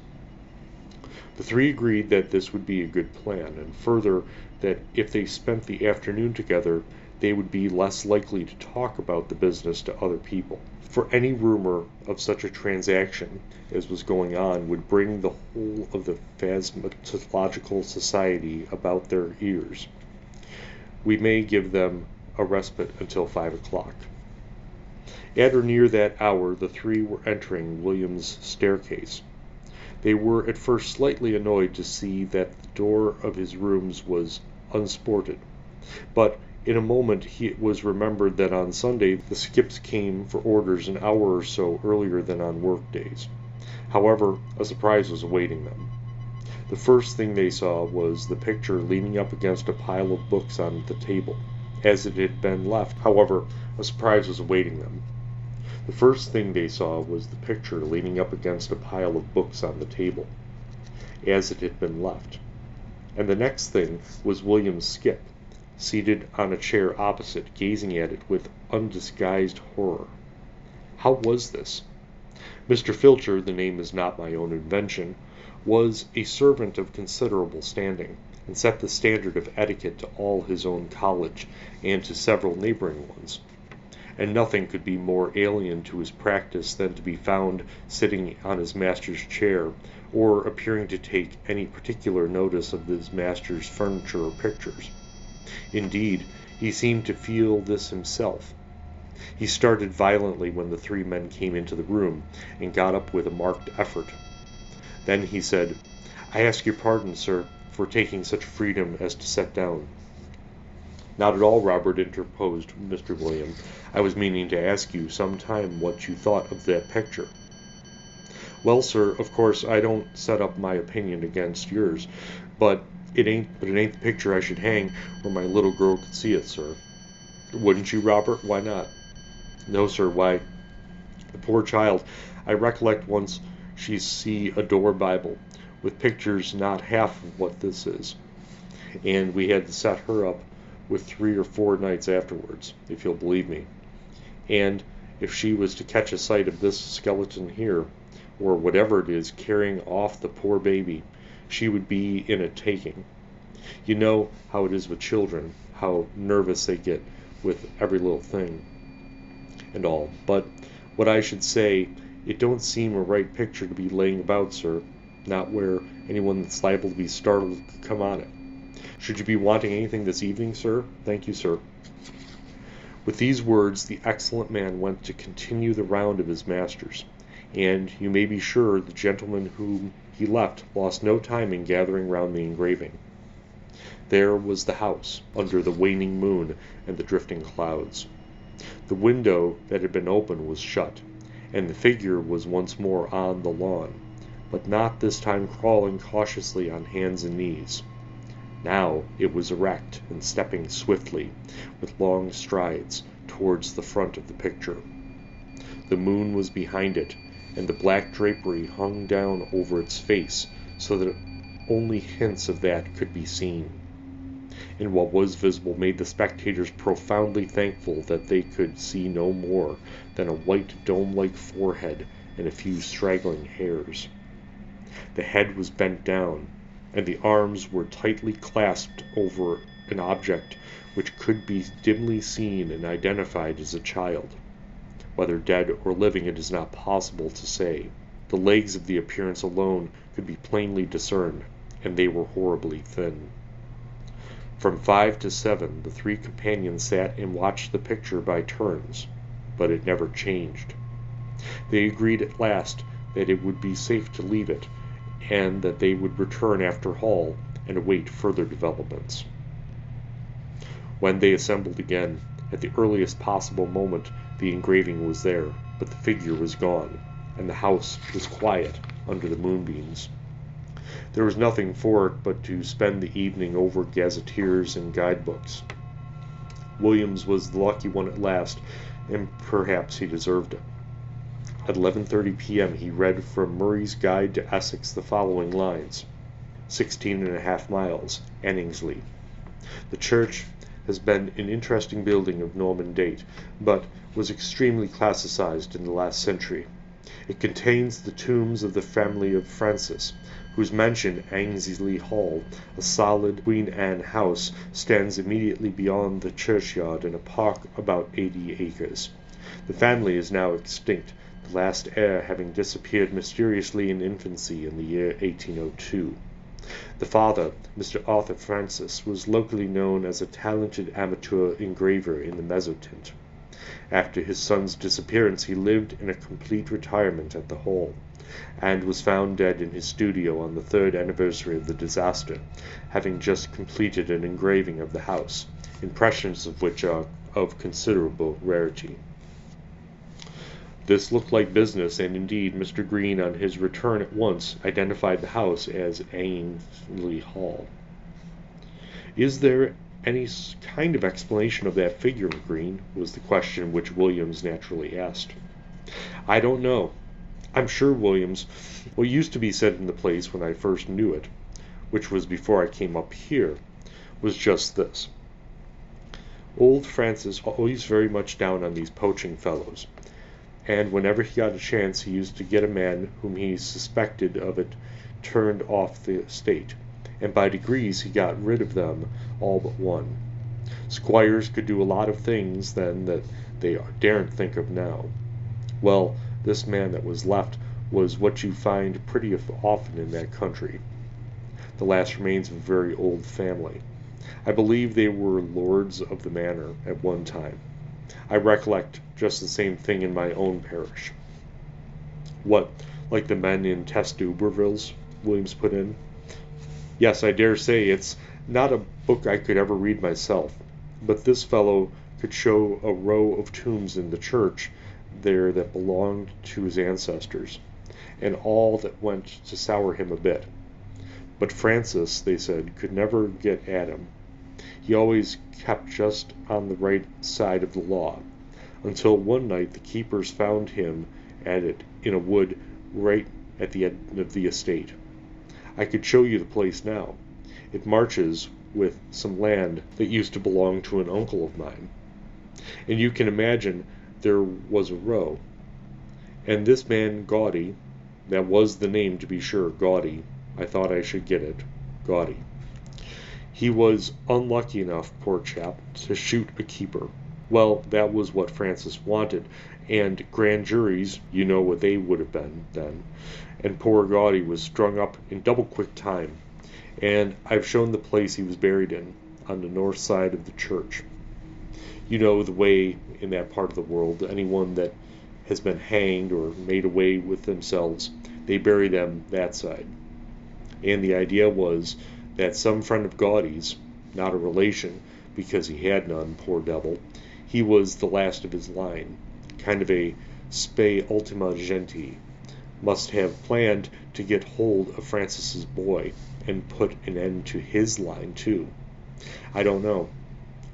Speaker 2: The three agreed that this would be a good plan, and further, that if they spent the afternoon together, they would be less likely to talk about the business to other people. For any rumor of such a transaction as was going on would bring the whole of the Phasmatological Society about their ears. We may give them a respite until 5 o'clock. At or near that hour the three were entering William's staircase. They were at first slightly annoyed to see that the door of his rooms was unsported, but in a moment it was remembered that on Sunday the skips came for orders an hour or so earlier than on work-days. However, a surprise was awaiting them. The first thing they saw was the picture leaning up against a pile of books on the table, as it had been left. However, a surprise was awaiting them. The first thing they saw was the picture leaning up against a pile of books on the table, as it had been left. And the next thing was William's skip, seated on a chair opposite, gazing at it with undisguised horror. How was this? Mr. Filcher, the name is not my own invention, was a servant of considerable standing, and set the standard of etiquette to all his own college and to several neighboring ones. And nothing could be more alien to his practice than to be found sitting on his master's chair, or appearing to take any particular notice of his master's furniture or pictures. Indeed, he seemed to feel this himself. He started violently when the three men came into the room, and got up with a marked effort. Then he said, "I ask your pardon, sir, for taking such freedom as to set down." "Not at all, Robert," interposed Mr. William. "I was meaning to ask you some time what you thought of that picture." "Well, sir, of course I don't set up my opinion against yours, but it ain't the picture I should hang where my little girl could see it, sir." "Wouldn't you, Robert? Why not?" "No, sir. Why, the poor child, I recollect once she see a door Bible, with pictures not half of what this is, and we had to set her up with 3 or 4 nights afterwards, if you'll believe me. And if she was to catch a sight of this skeleton here, or whatever it is, carrying off the poor baby, she would be in a taking. You know how it is with children, how nervous they get with every little thing and all. But what I should say, it don't seem a right picture to be laying about, sir, not where anyone that's liable to be startled could come on it. Should you be wanting anything this evening, sir? Thank you, sir." With these words, the excellent man went to continue the round of his masters, and you may be sure the gentleman whom he left lost no time in gathering round the engraving. There was the house, under the waning moon and the drifting clouds. The window that had been open was shut, and the figure was once more on the lawn, but not this time crawling cautiously on hands and knees. Now it was erect and stepping swiftly, with long strides, towards the front of the picture. The moon was behind it, and the black drapery hung down over its face, so that only hints of that could be seen. And what was visible made the spectators profoundly thankful that they could see no more than a white dome-like forehead and a few straggling hairs. The head was bent down, and the arms were tightly clasped over an object which could be dimly seen and identified as a child. Whether dead or living it is not possible to say. The legs of the appearance alone could be plainly discerned, and they were horribly thin. From 5 to 7 the 3 companions sat and watched the picture by turns, but it never changed. They agreed at last that it would be safe to leave it, and that they would return after Hall and await further developments. When they assembled again, at the earliest possible moment, the engraving was there, but the figure was gone, and the house was quiet under the moonbeams. There was nothing for it but to spend the evening over gazetteers and guidebooks. Williams was the lucky one at last, and perhaps he deserved it. At 11:30 p.m. he read from Murray's Guide to Essex the following lines: 16½ miles, Anningsley. The church has been an interesting building of Norman date, but was extremely classicized in the last century. It contains the tombs of the family of Francis, whose mansion, Annesley Hall, a solid Queen Anne house, stands immediately beyond the churchyard in a park about 80 acres. The family is now extinct, the last heir having disappeared mysteriously in infancy in the year 1802. The father, Mr. Arthur Francis, was locally known as a talented amateur engraver in the Mezzotint. After his son's disappearance he lived in a complete retirement at the Hall, and was found dead in his studio on the 3rd anniversary of the disaster, having just completed an engraving of the house, impressions of which are of considerable rarity. This looked like business, and indeed Mr. Green on his return at once identified the house as Annesley Hall. "Is there any kind of explanation of that figure, Green?" was the question which Williams naturally asked. "I don't know. I'm sure, Williams, what used to be said in the place when I first knew it, which was before I came up here, was just this. Old Francis always very much down on these poaching fellows, and whenever he got a chance he used to get a man whom he suspected of it turned off the estate, and by degrees he got rid of them all but one. Squires could do a lot of things then that they daren't think of now. Well, this man that was left was what you find pretty often in that country. The last remains of a very old family. I believe they were lords of the manor at one time. I recollect just the same thing in my own parish. What, like the men in Tess d'Uberville's? Williams put in. Yes, I dare say it's not a book I could ever read myself, but this fellow could show a row of tombs in the church there that belonged to his ancestors, and all that went to sour him a bit. But Francis, they said, could never get at him. He always kept just on the right side of the law, until one night the keepers found him at it in a wood right at the end of the estate. I could show you the place now. It marches with some land that used to belong to an uncle of mine. And you can imagine there was a row. And this man Gaudy, that was the name to be sure, Gaudy, I thought I should get it, Gaudy. He was unlucky enough, poor chap, to shoot a keeper. Well, that was what Francis wanted, and grand juries, you know what they would have been then, and poor Gaudy was strung up in double quick time, and I've shown the place he was buried in, on the north side of the church. You know the way in that part of the world, anyone that has been hanged or made away with themselves, they bury them that side. And the idea was that some friend of Gaudy's, not a relation, because he had none, poor devil, he was the last of his line, kind of a spe ultima genti, must have planned to get hold of Francis's boy and put an end to his line too. I don't know.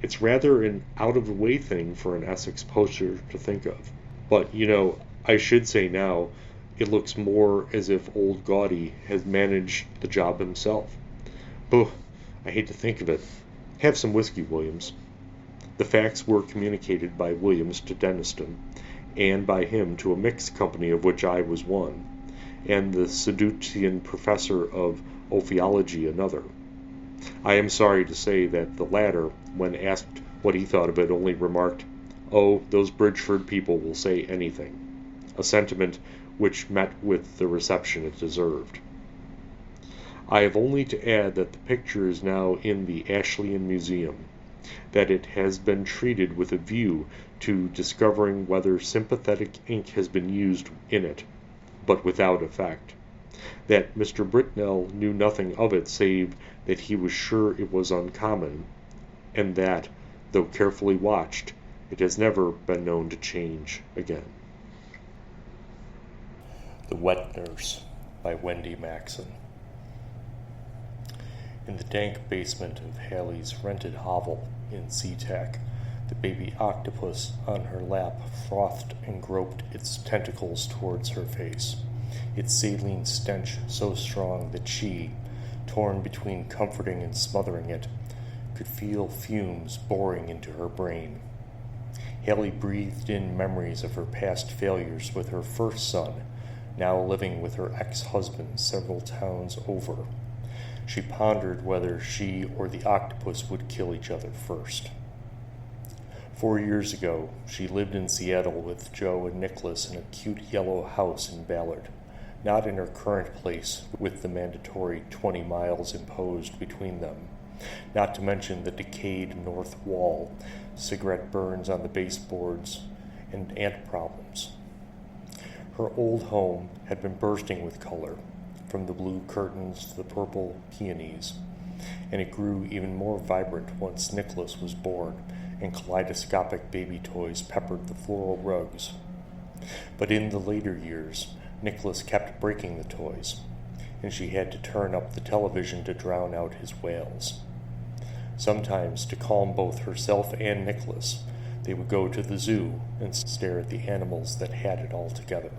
Speaker 2: It's rather an out-of-the-way thing for an Essex poacher to think of. But, you know, I should say now, it looks more as if old Gaudy has managed the job himself. Boo, I hate to think of it. Have some whiskey, Williams. The facts were communicated by Williams to Denniston, and by him to a mixed company of which I was one, and the Seductian professor of ophiology another. I am sorry to say that the latter, when asked what he thought of it, only remarked, "Oh, those Bridgeford people will say anything," a sentiment which met with the reception it deserved. I have only to add that the picture is now in the Ashleyan Museum, that it has been treated with a view to discovering whether sympathetic ink has been used in it, but without effect, that Mr. Britnell knew nothing of it save that he was sure it was uncommon, and that, though carefully watched, it has never been known to change again.
Speaker 1: The Wet Nurse by Wendy Maxon. In the dank basement of Halley's rented hovel in SeaTac, the baby octopus on her lap frothed and groped its tentacles towards her face, its saline stench so strong that she, torn between comforting and smothering it, could feel fumes boring into her brain. Halley breathed in memories of her past failures with her first son, now living with her ex-husband several towns over. She pondered whether she or the octopus would kill each other first. 4 years ago, she lived in Seattle with Joe and Nicholas in a cute yellow house in Ballard, not in her current place with the mandatory 20 miles imposed between them, not to mention the decayed north wall, cigarette burns on the baseboards, and ant problems. Her old home had been bursting with color, from the blue curtains to the purple peonies, and it grew even more vibrant once Nicholas was born and kaleidoscopic baby toys peppered the floral rugs. But in the later years, Nicholas kept breaking the toys, and she had to turn up the television to drown out his wails. Sometimes, to calm both herself and Nicholas, they would go to the zoo and stare at the animals that had it all together.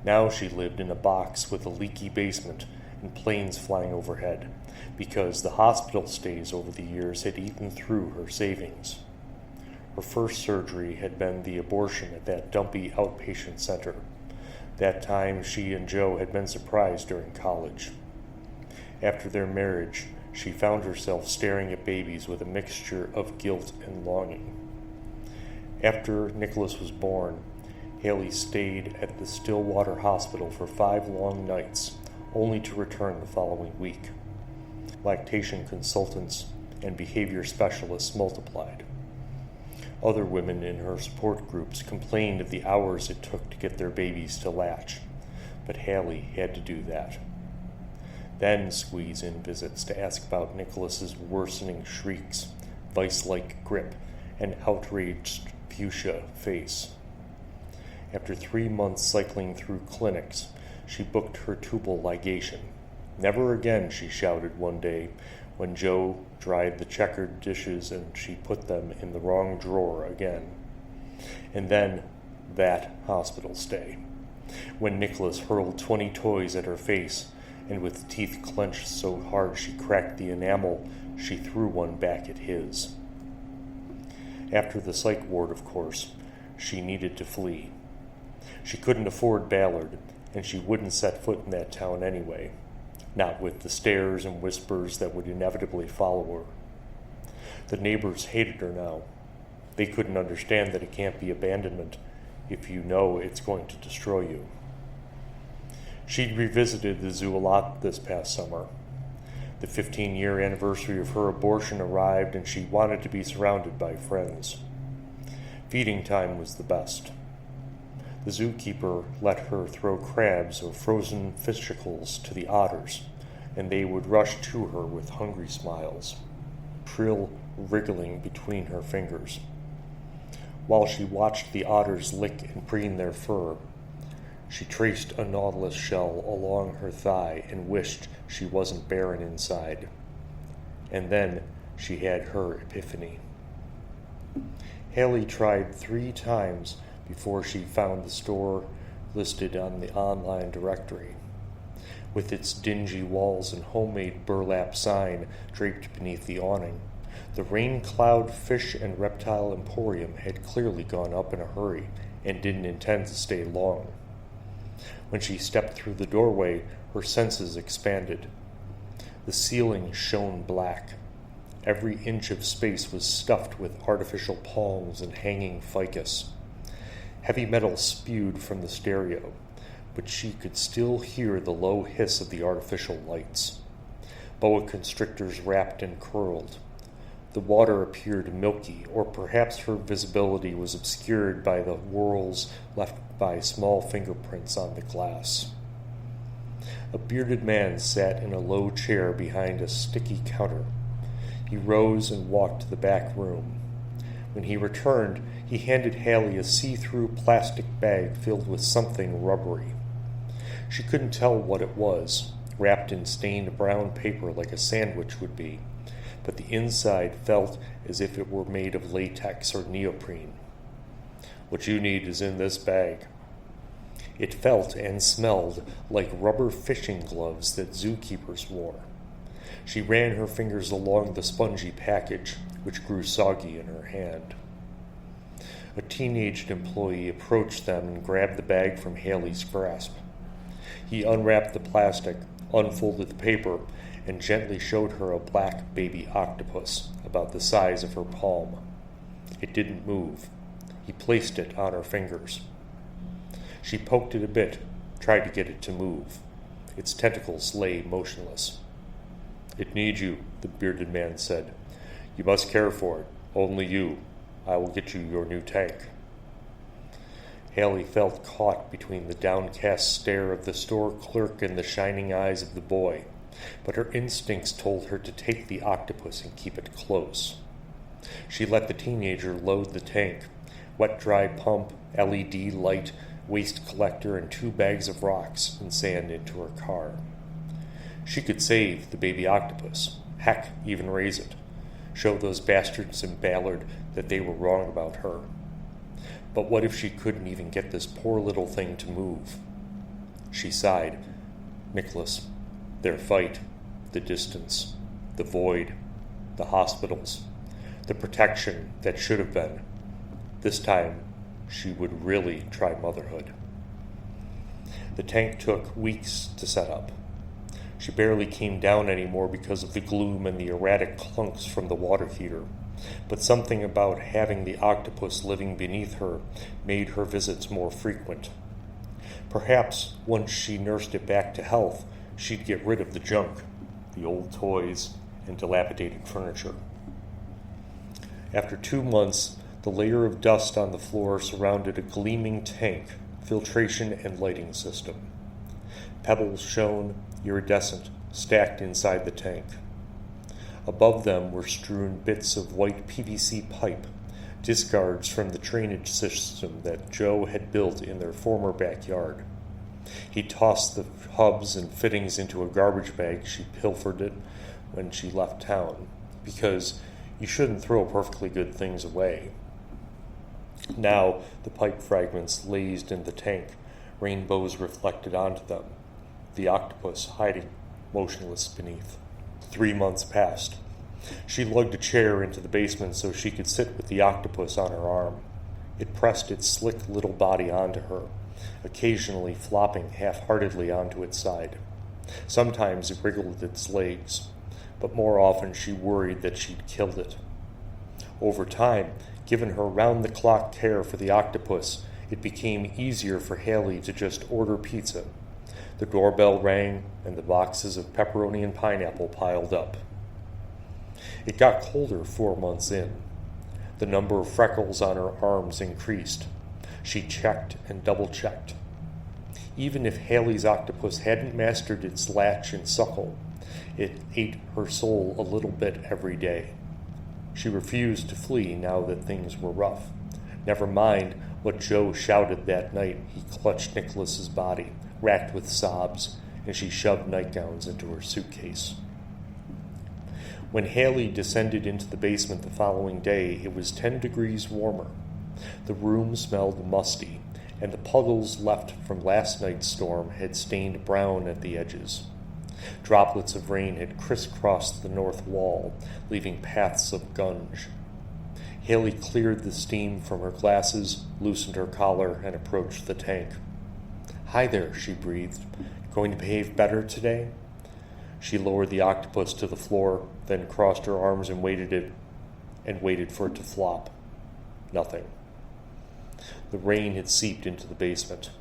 Speaker 1: Now she lived in a box with a leaky basement and planes flying overhead, because the hospital stays over the years had eaten through her savings. Her first surgery had been the abortion at that dumpy outpatient center. That time she and Joe had been surprised during college. After their marriage, she found herself staring at babies with a mixture of guilt and longing. After Nicholas was born, Haley stayed at the Stillwater Hospital for 5 long nights, only to return the following week. Lactation consultants and behavior specialists multiplied. Other women in her support groups complained of the hours it took to get their babies to latch, but Haley had to do that. Then squeeze in visits to ask about Nicholas's worsening shrieks, vice-like grip, and outraged fuchsia face. After 3 months cycling through clinics, she booked her tubal ligation. Never again, she shouted one day when Joe dried the checkered dishes and she put them in the wrong drawer again. And then that hospital stay, when Nicholas hurled 20 toys at her face, and with teeth clenched so hard she cracked the enamel, she threw one back at his. After the psych ward, of course, she needed to flee. She couldn't afford Ballard, and she wouldn't set foot in that town anyway, not with the stares and whispers that would inevitably follow her. The neighbors hated her now. They couldn't understand that it can't be abandonment if you know it's going to destroy you. She'd revisited the zoo a lot this past summer. The 15-year anniversary of her abortion arrived, and she wanted to be surrounded by friends. Feeding time was the best. The zookeeper let her throw crabs or frozen fishicles to the otters, and they would rush to her with hungry smiles, shrill wriggling between her fingers. While she watched the otters lick and preen their fur, she traced a nautilus shell along her thigh and wished she wasn't barren inside. And then she had her epiphany. Haley tried 3 times before she found the store listed on the online directory. With its dingy walls and homemade burlap sign draped beneath the awning, the Rain Cloud Fish and Reptile Emporium had clearly gone up in a hurry and didn't intend to stay long. When she stepped through the doorway, her senses expanded. The ceiling shone black. Every inch of space was stuffed with artificial palms and hanging ficus. Heavy metal spewed from the stereo, but she could still hear the low hiss of the artificial lights. Boa constrictors wrapped and curled. The water appeared milky, or perhaps her visibility was obscured by the whorls left by small fingerprints on the glass. A bearded man sat in a low chair behind a sticky counter. He rose and walked to the back room. When he returned, he handed Haley a see-through plastic bag filled with something rubbery. She couldn't tell what it was, wrapped in stained brown paper like a sandwich would be, but the inside felt as if it were made of latex or neoprene. "What you need is in this bag." It felt and smelled like rubber fishing gloves that zookeepers wore. She ran her fingers along the spongy package, which grew soggy in her hand. A teenaged employee approached them and grabbed the bag from Haley's grasp. He unwrapped the plastic, unfolded the paper, and gently showed her a black baby octopus about the size of her palm. It didn't move. He placed it on her fingers. She poked it a bit, tried to get it to move. Its tentacles lay motionless. "It needs you," the bearded man said. "You must care for it. Only you. I will get you your new tank." Haley felt caught between the downcast stare of the store clerk and the shining eyes of the boy, but her instincts told her to take the octopus and keep it close. She let the teenager load the tank, wet-dry pump, LED light, waste collector, and 2 bags of rocks and sand into her car. She could save the baby octopus, heck, even raise it, show those bastards in Ballard that they were wrong about her. But what if she couldn't even get this poor little thing to move? She sighed. Nicholas, their fight, the distance, the void, the hospitals, the protection that should have been. This time, she would really try motherhood. The tank took weeks to set up. She barely came down anymore because of the gloom and the erratic clunks from the water heater. but something about having the octopus living beneath her made her visits more frequent. Perhaps once she nursed it back to health, she'd get rid of the junk, the old toys, and dilapidated furniture. After 2 months, the layer of dust on the floor surrounded a gleaming tank, filtration and lighting system. Pebbles shone, iridescent, stacked inside the tank. Above them were strewn bits of white PVC pipe, discards from the drainage system that Joe had built in their former backyard. He tossed the hubs and fittings into a garbage bag. She pilfered it when she left town, because you shouldn't throw perfectly good things away. Now the pipe fragments lazed in the tank, rainbows reflected onto them, the octopus hiding motionless beneath. 3 months passed. She lugged a chair into the basement so she could sit with the octopus on her arm. It pressed its slick little body onto her, occasionally flopping half-heartedly onto its side. Sometimes it wriggled its legs, but more often she worried that she'd killed it. Over time, given her round-the-clock care for the octopus, it became easier for Haley to just order pizza. The doorbell rang, and the boxes of pepperoni and pineapple piled up. It got colder 4 months in. The number of freckles on her arms increased. She checked and double-checked. Even if Haley's octopus hadn't mastered its latch and suckle, it ate her soul a little bit every day. She refused to flee now that things were rough. Never mind what Joe shouted that night. He clutched Nicholas's body, racked with sobs, and she shoved nightgowns into her suitcase. When Haley descended into the basement the following day, it was 10 degrees warmer. The room smelled musty, and the puddles left from last night's storm had stained brown at the edges. Droplets of rain had crisscrossed the north wall, leaving paths of gunge. Haley cleared the steam from her glasses, loosened her collar, and approached the tank. "Hi there," she breathed. "Going to behave better today?" She lowered the octopus to the floor, then crossed her arms and waited for it to flop. Nothing. The rain had seeped into the basement.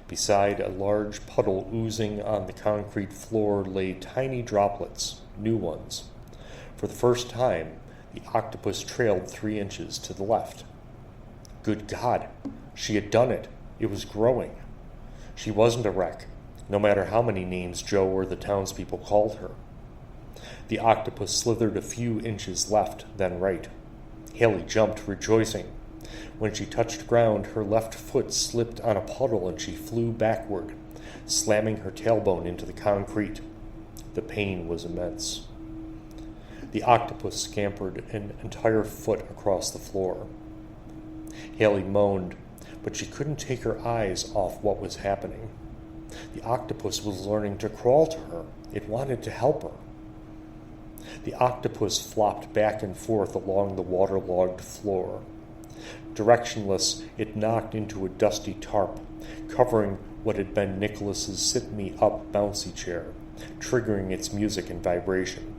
Speaker 1: Beside a large puddle oozing on the concrete floor lay tiny droplets, new ones. For the first time, the octopus trailed 3 inches to the left. Good God, she had done it. It was growing. She wasn't a wreck, no matter how many names Joe or the townspeople called her. The octopus slithered a few inches left, then right. Haley jumped, rejoicing. When she touched ground, her left foot slipped on a puddle and she flew backward, slamming her tailbone into the concrete. The pain was immense. The octopus scampered an entire foot across the floor. Haley moaned, but she couldn't take her eyes off what was happening. The octopus was learning to crawl to her. It wanted to help her. The octopus flopped back and forth along the waterlogged floor. Directionless, it knocked into a dusty tarp, covering what had been Nicholas's sit-me-up bouncy chair, triggering its music and vibration.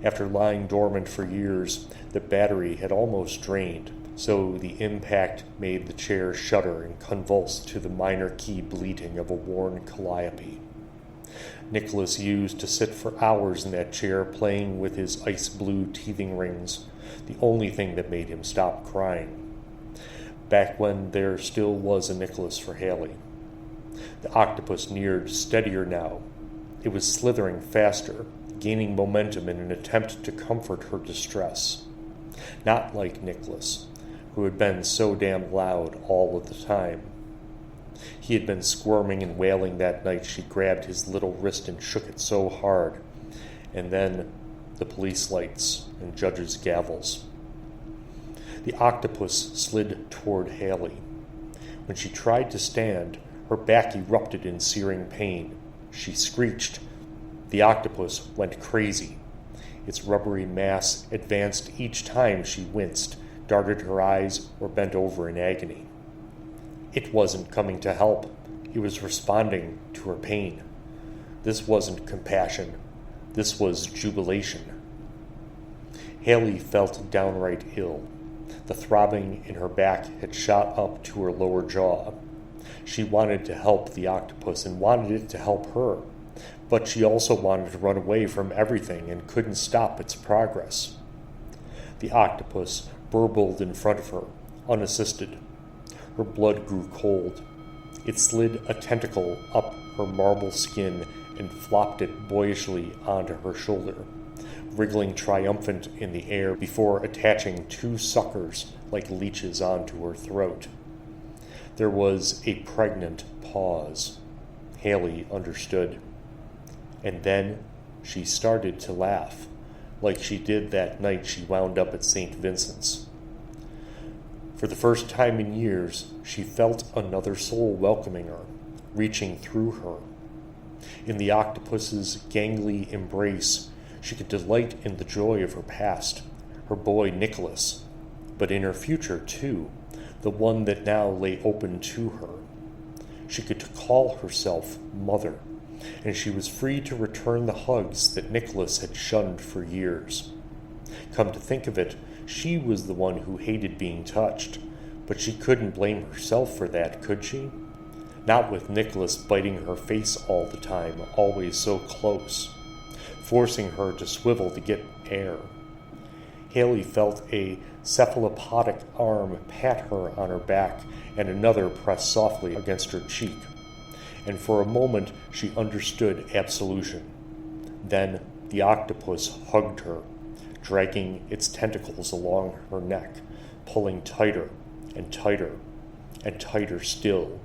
Speaker 1: After lying dormant for years, the battery had almost drained, so the impact made the chair shudder and convulse to the minor key bleating of a worn calliope. Nicholas used to sit for hours in that chair playing with his ice-blue teething rings, the only thing that made him stop crying. Back when there still was a Nicholas for Haley. The octopus neared, steadier now. It was slithering faster, gaining momentum in an attempt to comfort her distress. Not like Nicholas, who had been so damn loud all of the time. He had been squirming and wailing that night she grabbed his little wrist and shook it so hard. And then the police lights and judges' gavels. The octopus slid toward Haley. When she tried to stand, her back erupted in searing pain. She screeched. The octopus went crazy. Its rubbery mass advanced each time she winced, darted her eyes, or bent over in agony. It wasn't coming to help. It was responding to her pain. This wasn't compassion. This was jubilation. Haley felt downright ill. The throbbing in her back had shot up to her lower jaw. She wanted to help the octopus and wanted it to help her, but she also wanted to run away from everything and couldn't stop its progress. The octopus burbled in front of her, unassisted. Her blood grew cold. It slid a tentacle up her marble skin and flopped it boyishly onto her shoulder, wriggling triumphant in the air before attaching two suckers like leeches onto her throat. There was a pregnant pause. Haley understood. And then she started to laugh, like she did that night she wound up at St. Vincent's. For the first time in years, she felt another soul welcoming her, reaching through her. In the octopus's gangly embrace, she could delight in the joy of her past, her boy Nicholas, but in her future too, the one that now lay open to her. She could call herself Mother, and she was free to return the hugs that Nicholas had shunned for years. Come to think of it, she was the one who hated being touched, but she couldn't blame herself for that, could she? Not with Nicholas biting her face all the time, always so close, forcing her to swivel to get air. Haley felt a cephalopodic arm pat her on her back and another press softly against her cheek, and for a moment she understood absolution. Then the octopus hugged her, dragging its tentacles along her neck, pulling tighter and tighter and tighter still.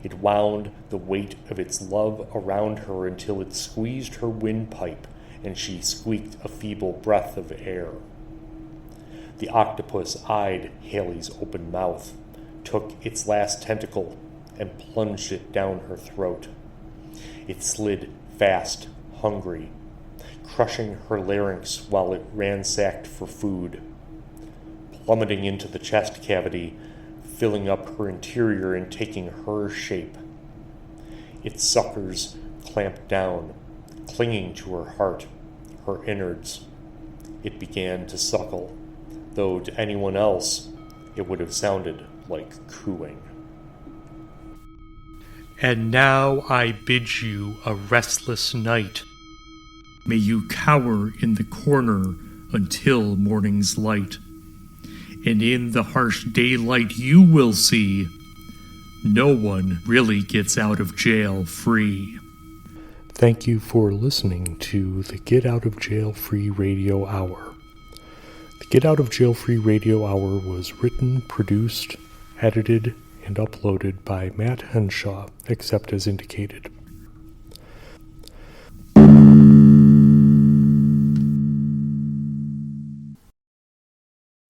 Speaker 1: It wound the weight of its love around her until it squeezed her windpipe and she squeaked a feeble breath of air. The octopus eyed Haley's open mouth, took its last tentacle, and plunged it down her throat. It slid fast, hungry, crushing her larynx while it ransacked for food, plummeting into the chest cavity, filling up her interior and taking her shape. Its suckers clamped down, clinging to her heart, her innards. It began to suckle, though to anyone else it would have sounded like cooing.
Speaker 3: And now I bid you a restless night. May you cower in the corner until morning's light. And in the harsh daylight you will see no one really gets out of jail free.
Speaker 1: Thank you for listening to the Get Out of Jail Free Radio Hour. The Get Out of Jail Free Radio Hour was written, produced, edited, and uploaded by Matt Henshaw, except as indicated.